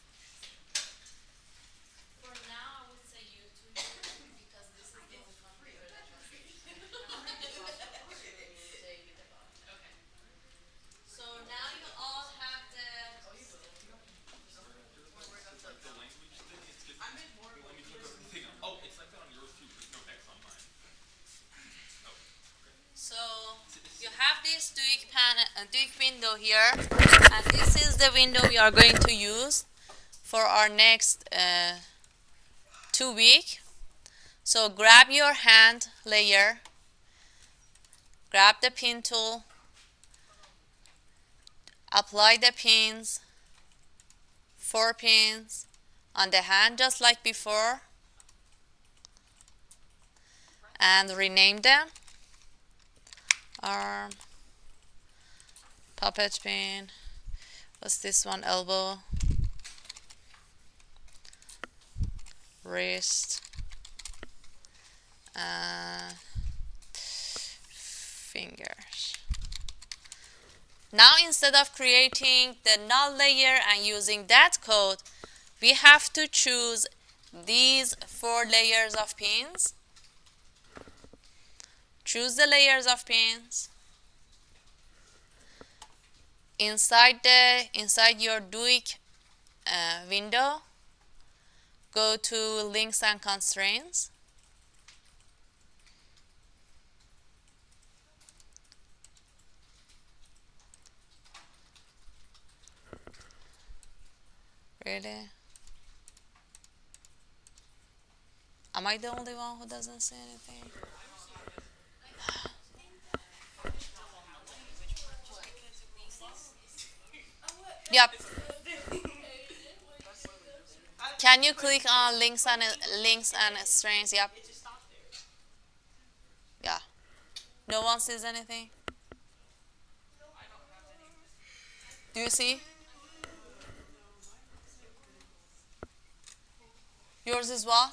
For now, I would say YouTube because this is the only one paper that translates. Okay. So now you all have the. Like the language thing, it's just. I meant more of Let like me flip everything up. Oh, it's like that on yours too. There's no X on mine. Oh, okay. So you have this DUIK DUIK window here, and this is the window we are going to use for our next 2 week. So grab your hand layer, grab the pin tool, apply the pins, 4 pins on the hand just like before, and rename them. Arm, puppet pin, what's this one, elbow, wrist, and fingers. Now instead of creating the null layer and using that code, we have to choose these 4 layers of pins. choose the layers of pins. Inside your DUIK window, go to links and constraints. Really? Am I the only one who doesn't see anything? Yep. Can you click on links and strings? Yep. It just stopped there. Yeah. No one sees anything? Do you see? Yours is what?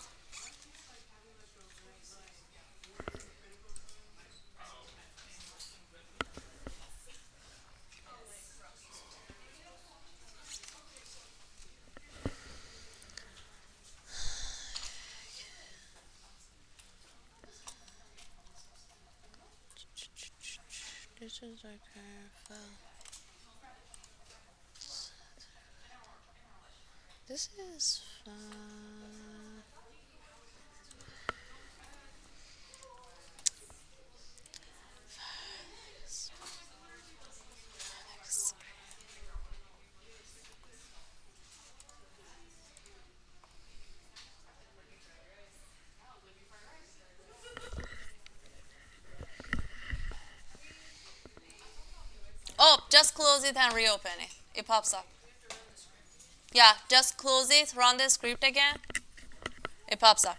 This is like careful. This is fun. Oh, just close it and reopen it. It pops up. Yeah, just close it, run the script again. It pops up.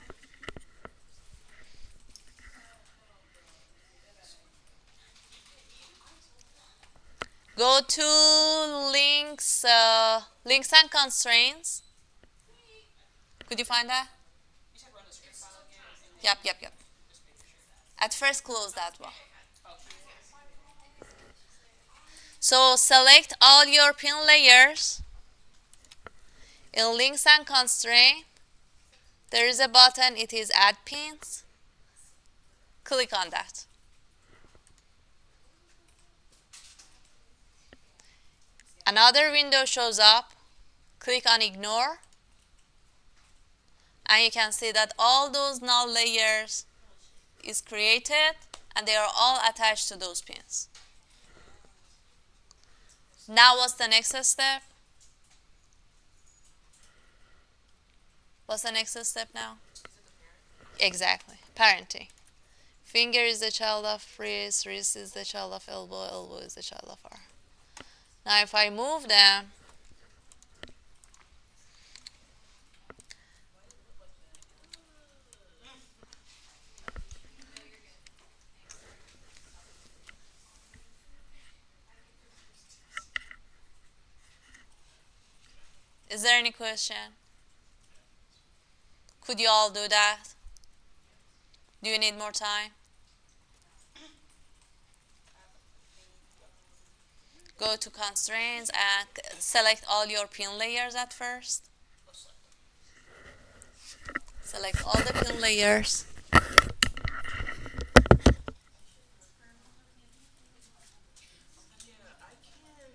Go to links and constraints. Could you find that? You said run the script file again. Yep. At first, close that one. So select all your pin layers. In links and constraint, there is a button. It is add pins. Click on that. Another window shows up. Click on ignore. And you can see that all those null layers is created and they are all attached to those pins. Now what's the next step? What's the next step now? Exactly, parenting. Finger is the child of wrist, wrist is the child of elbow, elbow is the child of arm. Now if I move them, is there any question? Could you all do that? Do you need more time? Go to constraints and select all your pin layers at first. Select all the pin layers. Yeah, I can.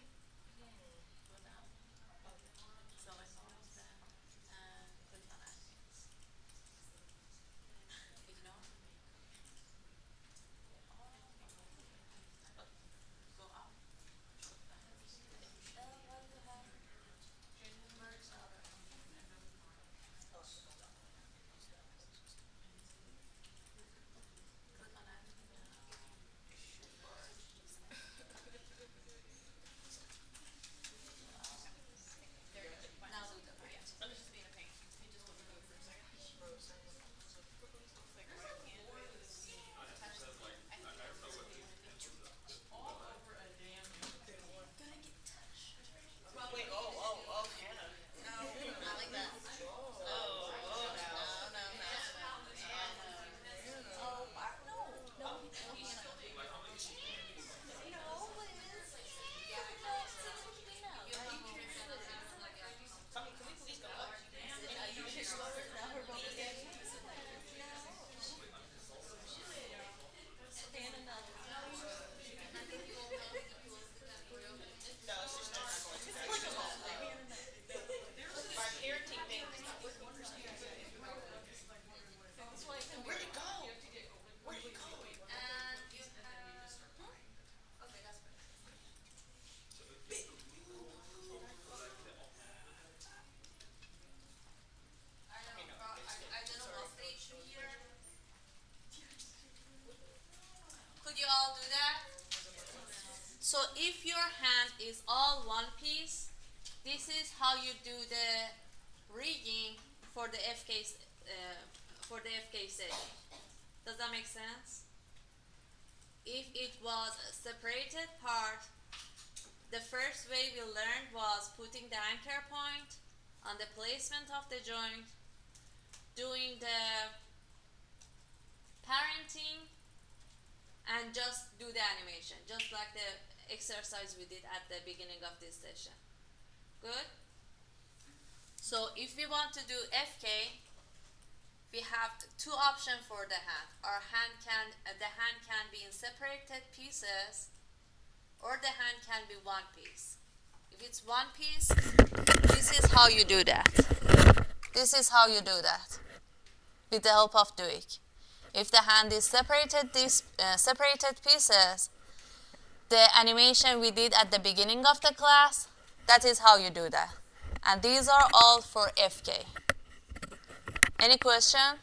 Could you all do that? So if your hand is all one piece, this is how you do the rigging for the FK setting. Does that make sense? If it was a separated part, the first way we learned was putting the anchor point on the placement of the joint, doing the parenting, and just do the animation, just like the exercise we did at the beginning of this session. Good? So if we want to do FK, we have two options for the hand. The hand can be in separated pieces, or the hand can be one piece. If it's one piece, this is how you do that. This is how you do that with the help of DUIK. If the hand is separated pieces, the animation we did at the beginning of the class, that is how you do that. And these are all for FK. Any question?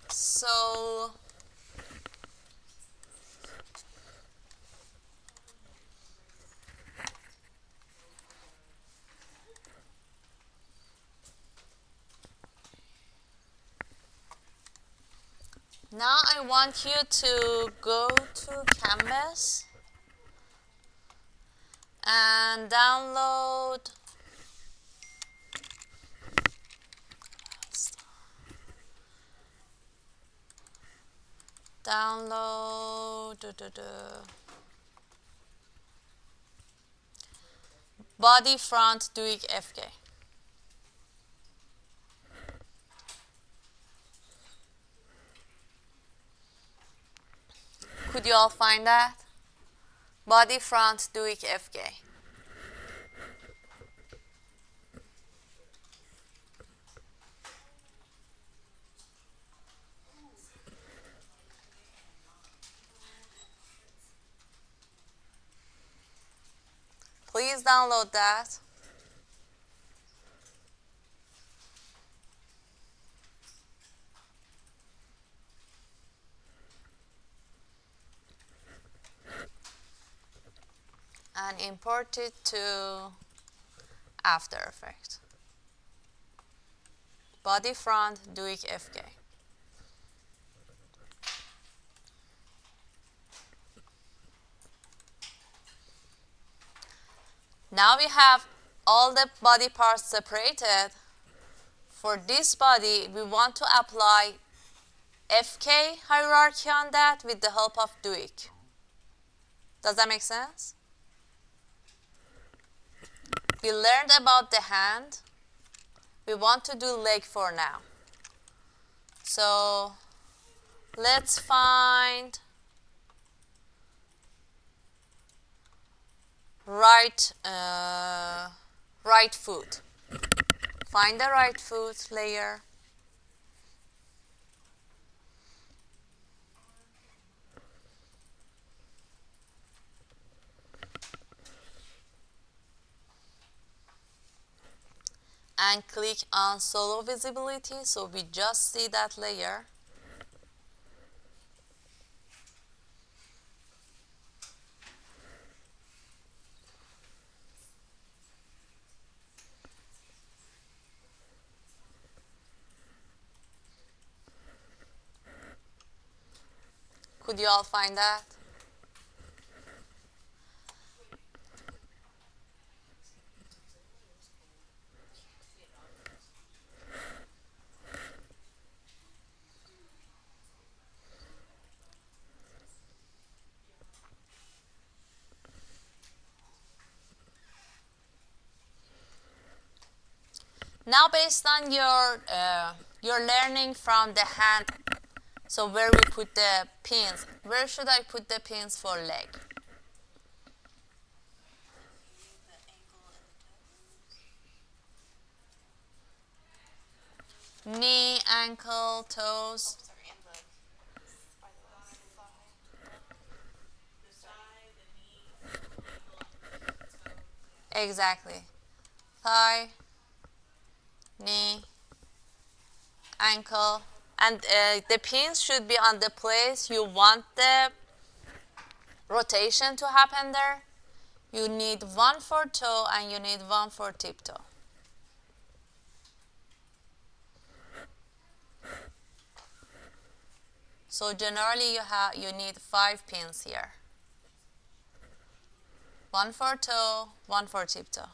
So now I want you to go to Canvas and download body front DUIK FK. Could you all find that? Body front DUIK FK. Please download that. And import it to After Effects. Body front DUIK FK. Now we have all the body parts separated. For this body, we want to apply FK hierarchy on that with the help of DUIK. Does that make sense? We learned about the hand. We want to do leg for now. So let's find right foot. Find the right foot layer. And click on solo visibility so we just see that layer. Could you all find that? Now, based on your learning from the hand, so where we put the pins, where should I put the pins for leg? Knee, ankle, toes. Exactly. Thigh, knee, ankle, And the pins should be on the place you want the rotation to happen there. You need one for toe and you need one for tiptoe. So generally you need 5 pins here. One for toe, one for tiptoe.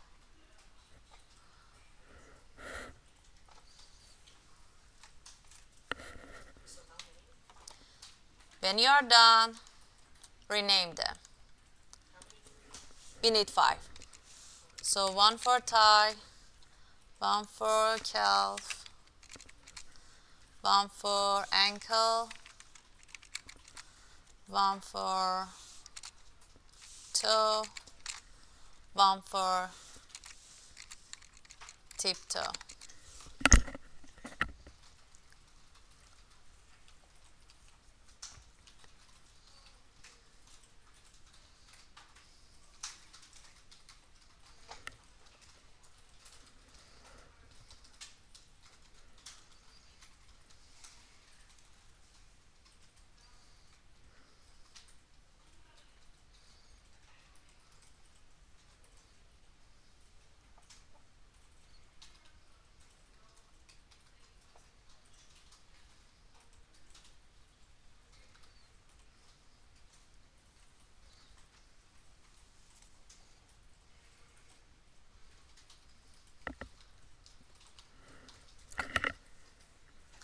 When you are done, rename them. We need 5. So one for thigh, one for calf, one for ankle, one for toe, one for tiptoe.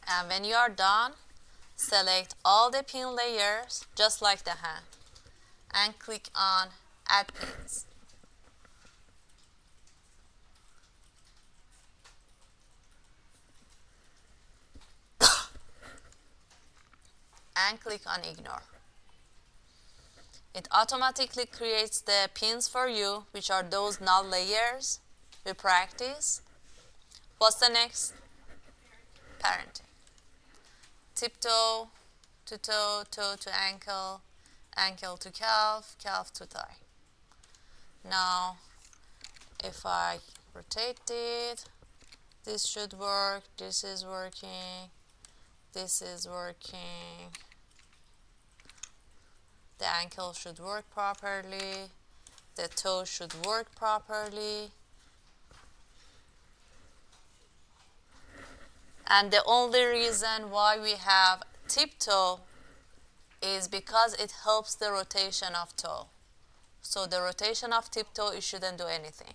And when you are done, select all the pin layers just like the hand and click on Add Pins. And click on Ignore. It automatically creates the pins for you, which are those null layers we practice. What's the next? Parenting. Tiptoe to toe, toe to ankle, ankle to calf, calf to thigh. Now, if I rotate it, this should work, this is working, this is working. The ankle should work properly, the toe should work properly. And the only reason why we have tiptoe is because it helps the rotation of toe. So the rotation of tiptoe, it shouldn't do anything.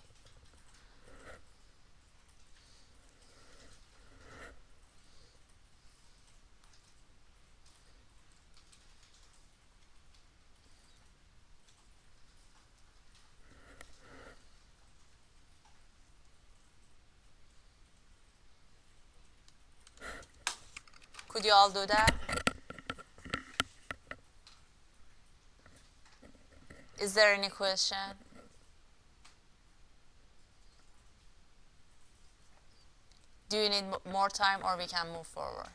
Could you all do that? Is there any question? Do you need more time or we can move forward?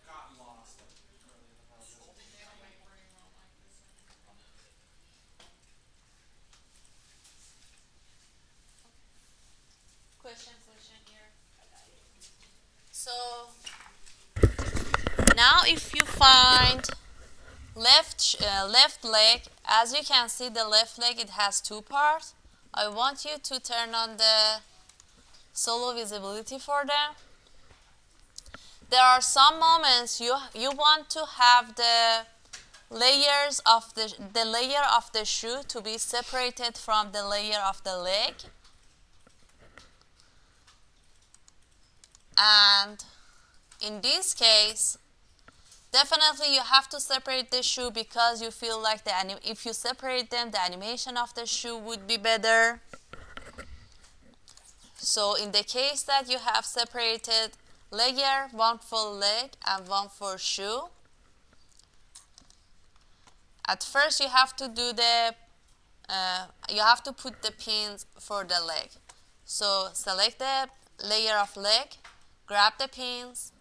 Got lost early in the process. Question here. So now if you find left leg, as you can see the left leg, it has 2 parts. I want you to turn on the solo visibility for them. There are some moments you want to have the layers of the layer of the shoe to be separated from the layer of the leg. And in this case, definitely you have to separate the shoe because you feel like if you separate them, the animation of the shoe would be better. So in the case that you have separated layer, one for leg and one for shoe, at first you have to do you have to put the pins for the leg. So select the layer of leg, grab the pins,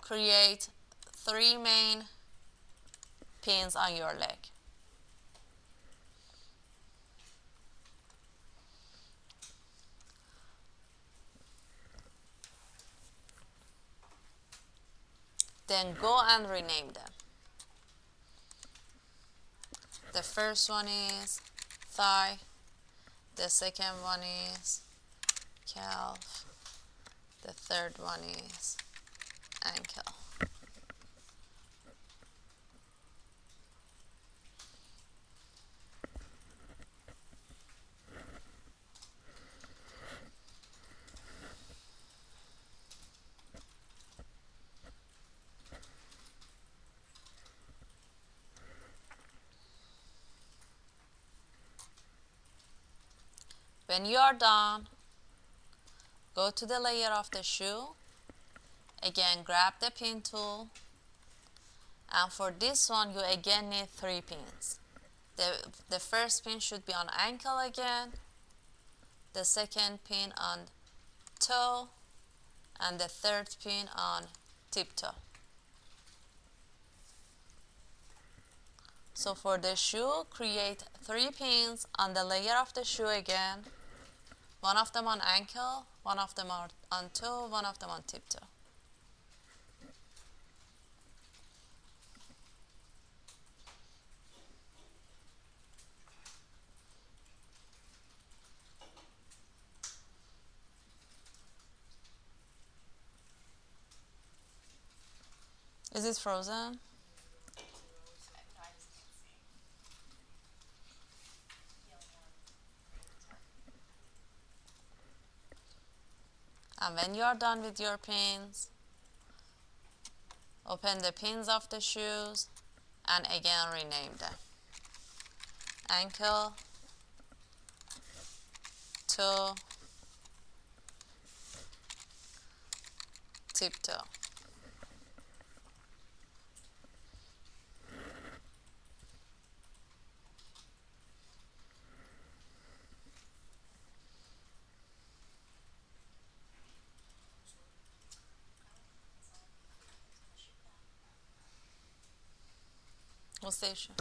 create 3 main pins on your leg. Then go and rename them. The first one is thigh, the second one is calf, the third one is ankle. When you are done, go to the layer of the shoe. Again, grab the pin tool. And for this one, you again need 3 pins. The first pin should be on ankle again. The second pin on toe. And the third pin on tip toe. So for the shoe, create 3 pins on the layer of the shoe again. One of them on ankle, one of them on toe, one of them on tip toe. Is it frozen? And when you are done with your pins, open the pins of the shoes and again rename them. Ankle, toe, tip toe. What station?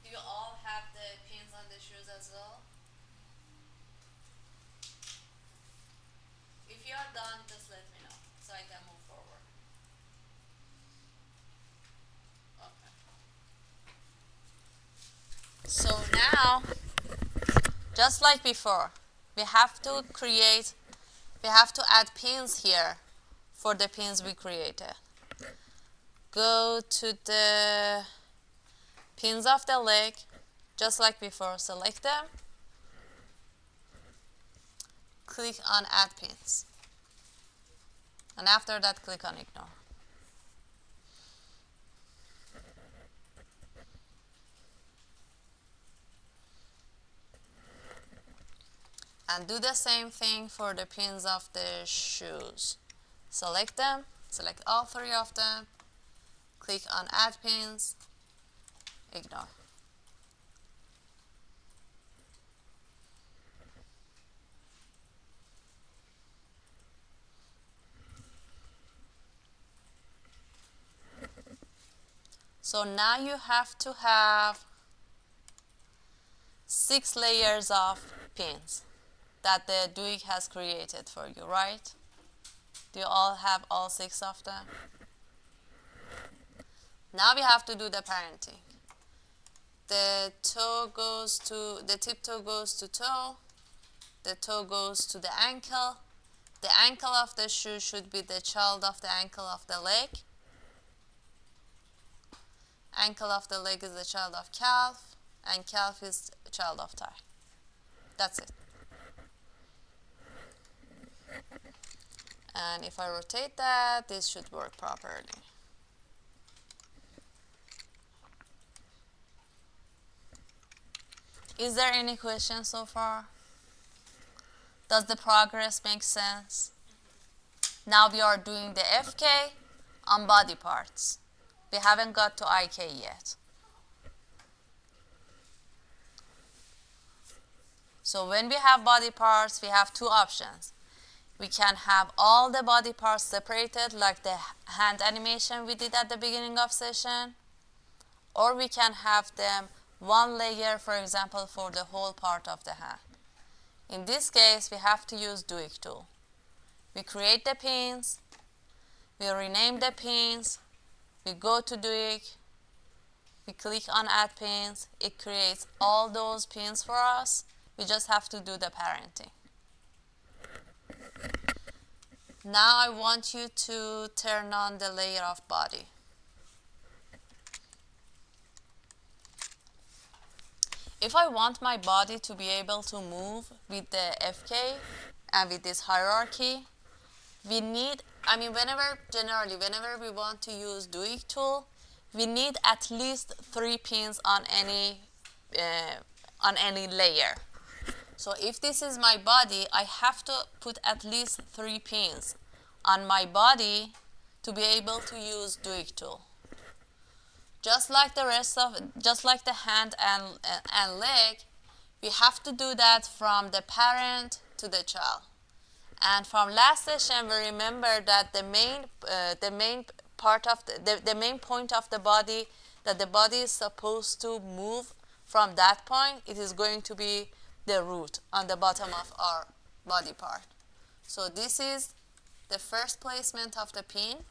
Do you all have the pins on the shoes as well? If you are done, just let me know so I can move forward. Okay. So now, just like before, we have to add pins here for the pins we created. Go to the pins of the leg, just like before, select them, click on add pins, and after that click on ignore. And do the same thing for the pins of the shoes. Select them, select all 3 of them, click on add pins, ignore. So now you have to have 6 layers of pins that the DUIK has created for you, right? Do you all have all 6 of them? Now we have to do the parenting. The tip toe goes to toe, the toe goes to the ankle. The ankle of the shoe should be the child of the ankle of the leg. Ankle of the leg is the child of calf, and calf is the child of thigh. That's it. And if I rotate that, this should work properly. Is there any question so far? Does the progress make sense? Now we are doing the FK on body parts. We haven't got to IK yet. So when we have body parts, we have 2 options. We can have all the body parts separated like the hand animation we did at the beginning of session, or we can have them one layer, for example, for the whole part of the hand. In this case, we have to use DUIK tool. We create the pins, we rename the pins, we go to DUIK, we click on add pins, it creates all those pins for us. We just have to do the parenting. Now I want you to turn on the layer of body. If I want my body to be able to move with the FK and with this hierarchy, we need, whenever we want to use DUIK tool, we need at least 3 pins on any layer. So if this is my body, I have to put at least 3 pins on my body to be able to use DUIK tool. Just like the hand and leg, we have to do that from the parent to the child. And from last session, we remember that the main point of the body, that the body is supposed to move from that point, it is going to be the root on the bottom of our body part. So this is the first placement of the pin.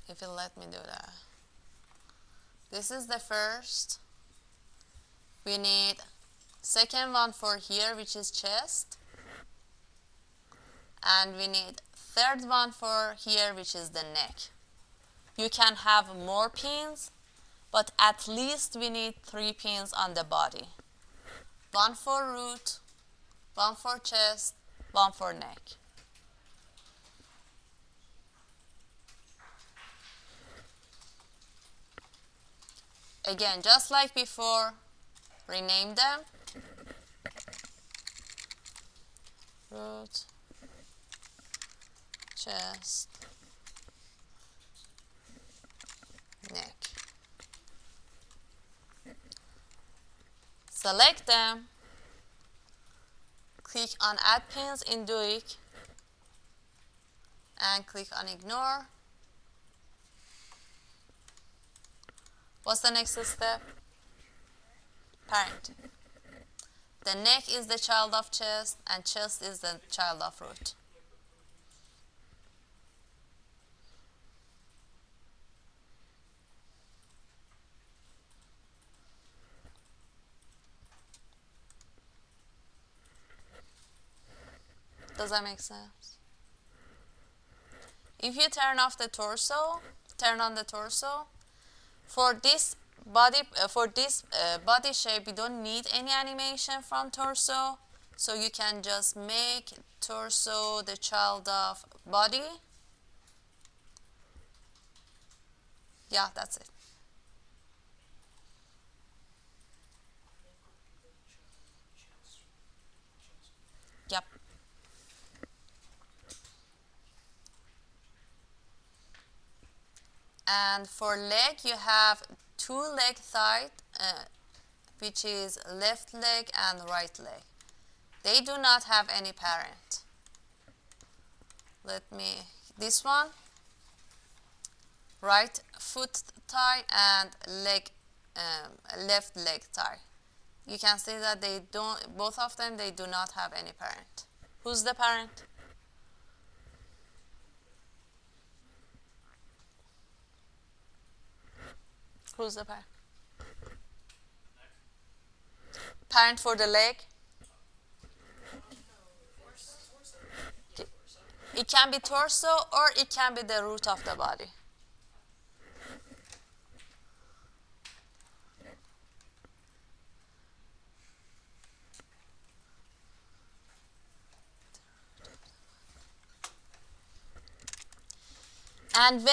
If you'll let me do that. This is the first. We need second one for here, which is chest. And we need third one for here, which is the neck. You can have more pins, but at least we need 3 pins on the body. 1 for root, 1 for chest, 1 for neck. Again, just like before, rename them. Root, chest, neck. Select them, click on add pins in DUIK, and click on ignore. What's the next step? Parent. The neck is the child of chest, and chest is the child of root. Does that make sense? If you turn on the torso, for this body shape, we don't need any animation from torso, so you can just make torso the child of body. Yeah, that's it. Yep. And for leg, you have 2 leg thigh, which is left leg and right leg. They do not have any parent. Let me, this one, right foot tie and leg, left leg tie. You can see that they don't, both of them, they do not have any parent. Who's the parent? Who's the parent? Parent for the leg? It can be torso or it can be the root of the body. And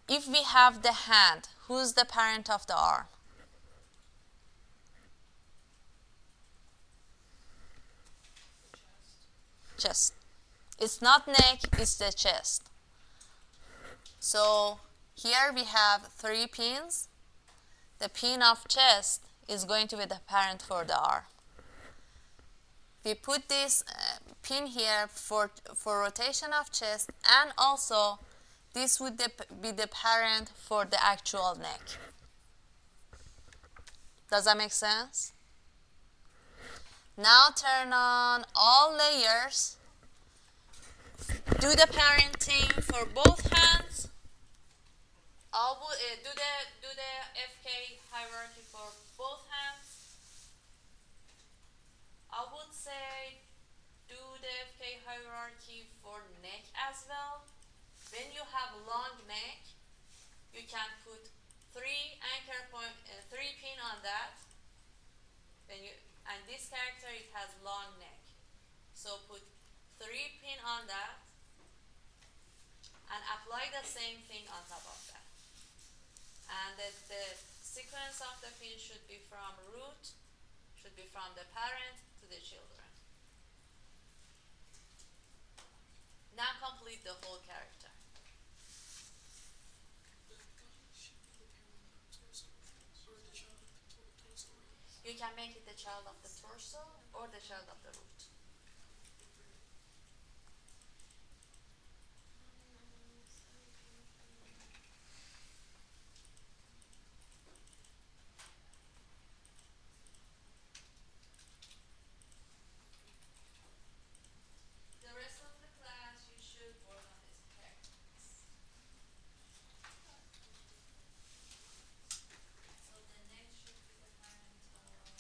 if we have the hand, who's the parent of the arm? Chest. It's not neck, it's the chest. So here we have 3 pins. The pin of chest is going to be the parent for the arm. We put this pin here for rotation of chest, and also this would be the parent for the actual neck. Does that make sense? Now turn on all layers. Do the parenting for both hands. Do the FK hierarchy for both hands. I would say do the FK hierarchy for neck as well. When you have long neck, you can put 3 anchor point, 3 pin on that. And this character, it has long neck, so put 3 pin on that and apply the same thing on top of that. And the sequence of the pin should be from root, should be from the parent to the children. Now complete the whole character. You can make it the child of the torso or the child of the root. The rest of the class, you should work on these characters. So the next should be the parent of the neck.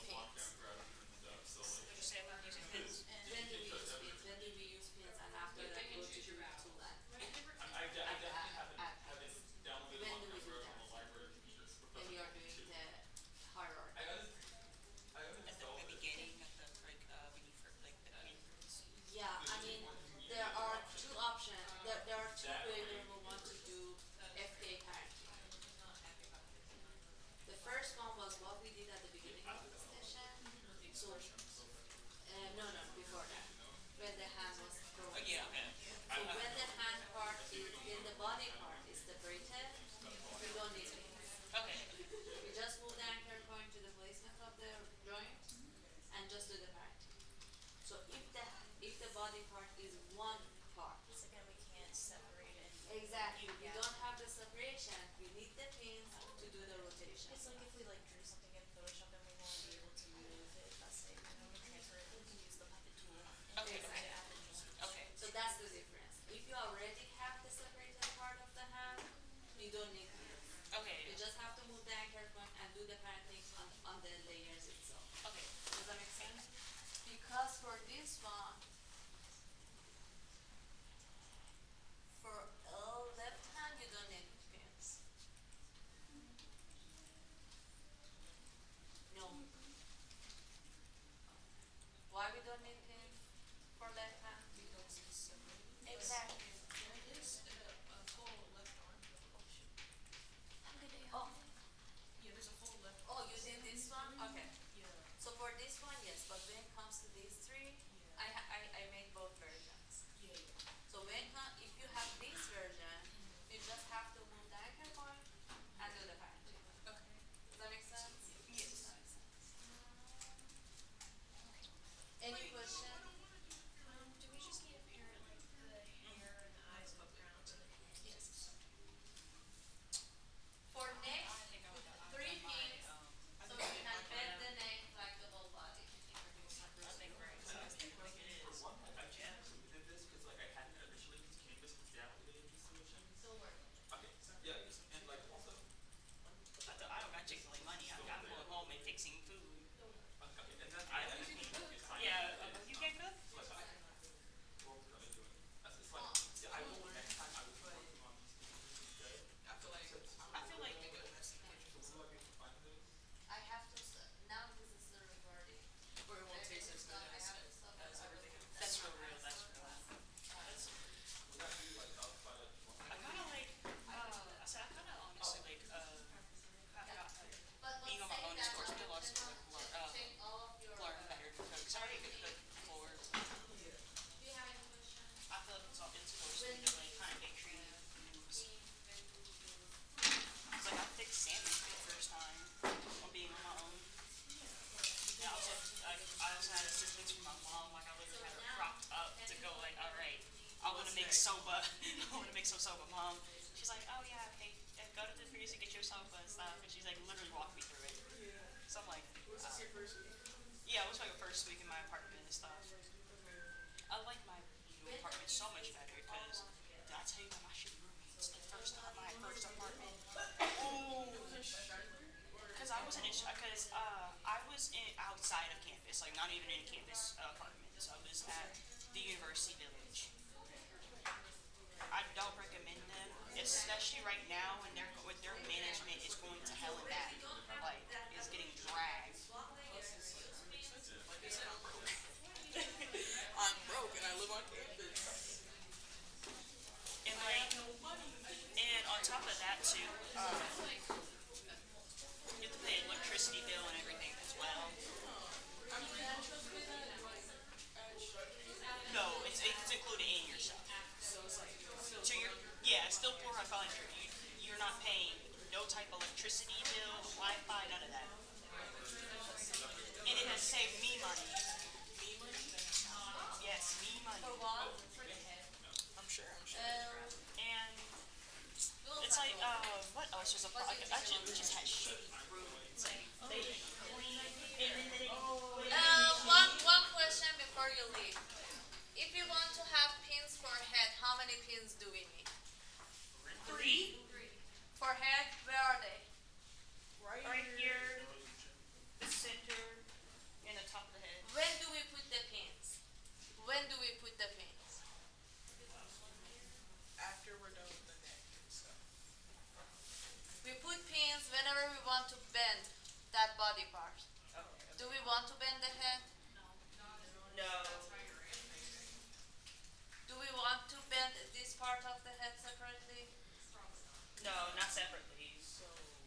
lockdown pins? gravity and stuff. So like, What'd you say about using pins? When do we use pins? When do we use pins and after that go to DUIK tool I definitely add haven't pins? downloaded When do we lockdown do gravity on that? the library computer. So When we are doing too. the hierarchy. I un- I At the uninstalled it. beginning of the like when you first like the inputs. Yeah, I mean, there are two options. There are two That ways or we will want to do FK parenting. The first one was what we did at the beginning of the session. So, no, before that, when the hand was Oh frozen. yeah, okay. So when the hand part is, when the body part is separated, we don't need pins. Okay. We just move the anchor point to the placement of the joint and just do the parenting. So if the body part is one part, Again, we can't separate it. exactly, we Yeah. don't have the separation, we need the pins to do the rotation. It's like if we like drew something in Photoshop and we want to be able to move it, let's say we want to transfer it, we can use the Puppet tool. Okay. Exactly. Add the pieces. Okay. So that's the difference. If you already have the separated part of the hand, you don't need pins. Okay. You just have to move the anchor point and do the parenting on the layers itself. Okay. Does that make sense? Because for this one, for left hand, you don't need pins. No. Why we don't need pins for left hand? Because it's separated. Exactly. There is a full left arm though. Oh shoot. Oh, Yeah, there's a full left oh, arm. you did this one? Okay. Yeah. So for this one, yes, but when it comes to these three, Yeah. I made both versions. Yeah, yeah. So if you have this version, you just have to move the anchor point and do the parenting. Okay. Does that make sense? Yes. That makes sense. Any question? Do we just need to parent like the hair and the eyes and the crown so that we can Yes. use For neck, I think I would three my pins, so you can bend the neck like the whole body. I think right. So I think like it For is. one, like I just included this because like I hadn't initially used Canvas with the outdated solutions. Don't worry. Okay. Yeah. And like also. I don't got Chick-fil-A money. I'm going home and fixing food. Okay. And then I- Yeah. You can't cook? What we're gonna do it. It's like, yeah, I will next time I will be working on these computers instead. I feel like I feel like make a mess in the kitchen. So where do I get to find those? I have to now this is the recording. Or it won't taste as good I as, have to stop as it. everything else. that's real. That's real. That's, Will that be like up by like I kind of like. I said I kind of honestly like But being on my say own is that of course still also check all of your learn better to cook. 'Cause I already could cook before. Do you have any questions? I feel like it's forced me to like kind of get creative moves. It's like I fixed salmon for the first time on being on my own. And I also had assistance from my mom. Like I literally had her propped up to go like, all right, I want to make soba. I want to make some soba, mom. She's like, oh yeah, okay, go to the freezer, get your soba and stuff. And she's like literally walked me through it. So I'm like, Was this your first week? yeah, it was like the first week in my apartment and stuff. I like my new apartment so much better because did I tell you about my shitty roommates? The first time my first apartment. Oh, because I wasn't because I was outside of campus, like not even in campus apartments. I was at the University Village. I don't recommend them, especially right now when their management is going to hell and back, like is getting dragged. Like they said, I'm broke. I'm broke and I live on campus. And like, and on top of that too, you have to pay electricity bill and everything as well. I'm pretty No, it's included in your stuff. so it's like So yeah, it's still $400. You're not paying no type of electricity bill, Wi-Fi, none of that. And it has saved me money. me money. Yes, me money. For what? For the head. I'm sure. And it's like, what else was a problem? I just had shitty rooms. Like, they didn't clean, and then they didn't One question before you leave. If you want to have pins for head, how many pins do we need? 3 For head, where are they? Right right here. here, the center, Okay. Do we want to bend the head? No. Do we want to bend this part of the head separately? No, not separately.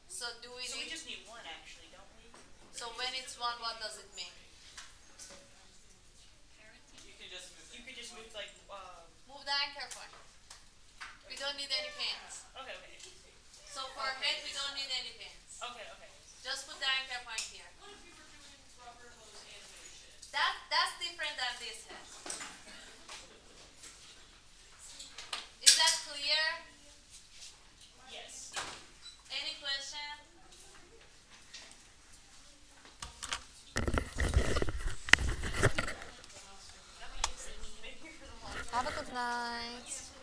So do we So we need, just need one actually, don't we? so when it's one, what does it mean? You can just move You it. could just move like Move the anchor point. We don't need any pins. okay, okay. So for head, we don't need any pins. Okay, okay. Just put the anchor point here. What if you were doing rubber hose animation? That's different than this head. Is that clear? Yes. Any question? Have a good night.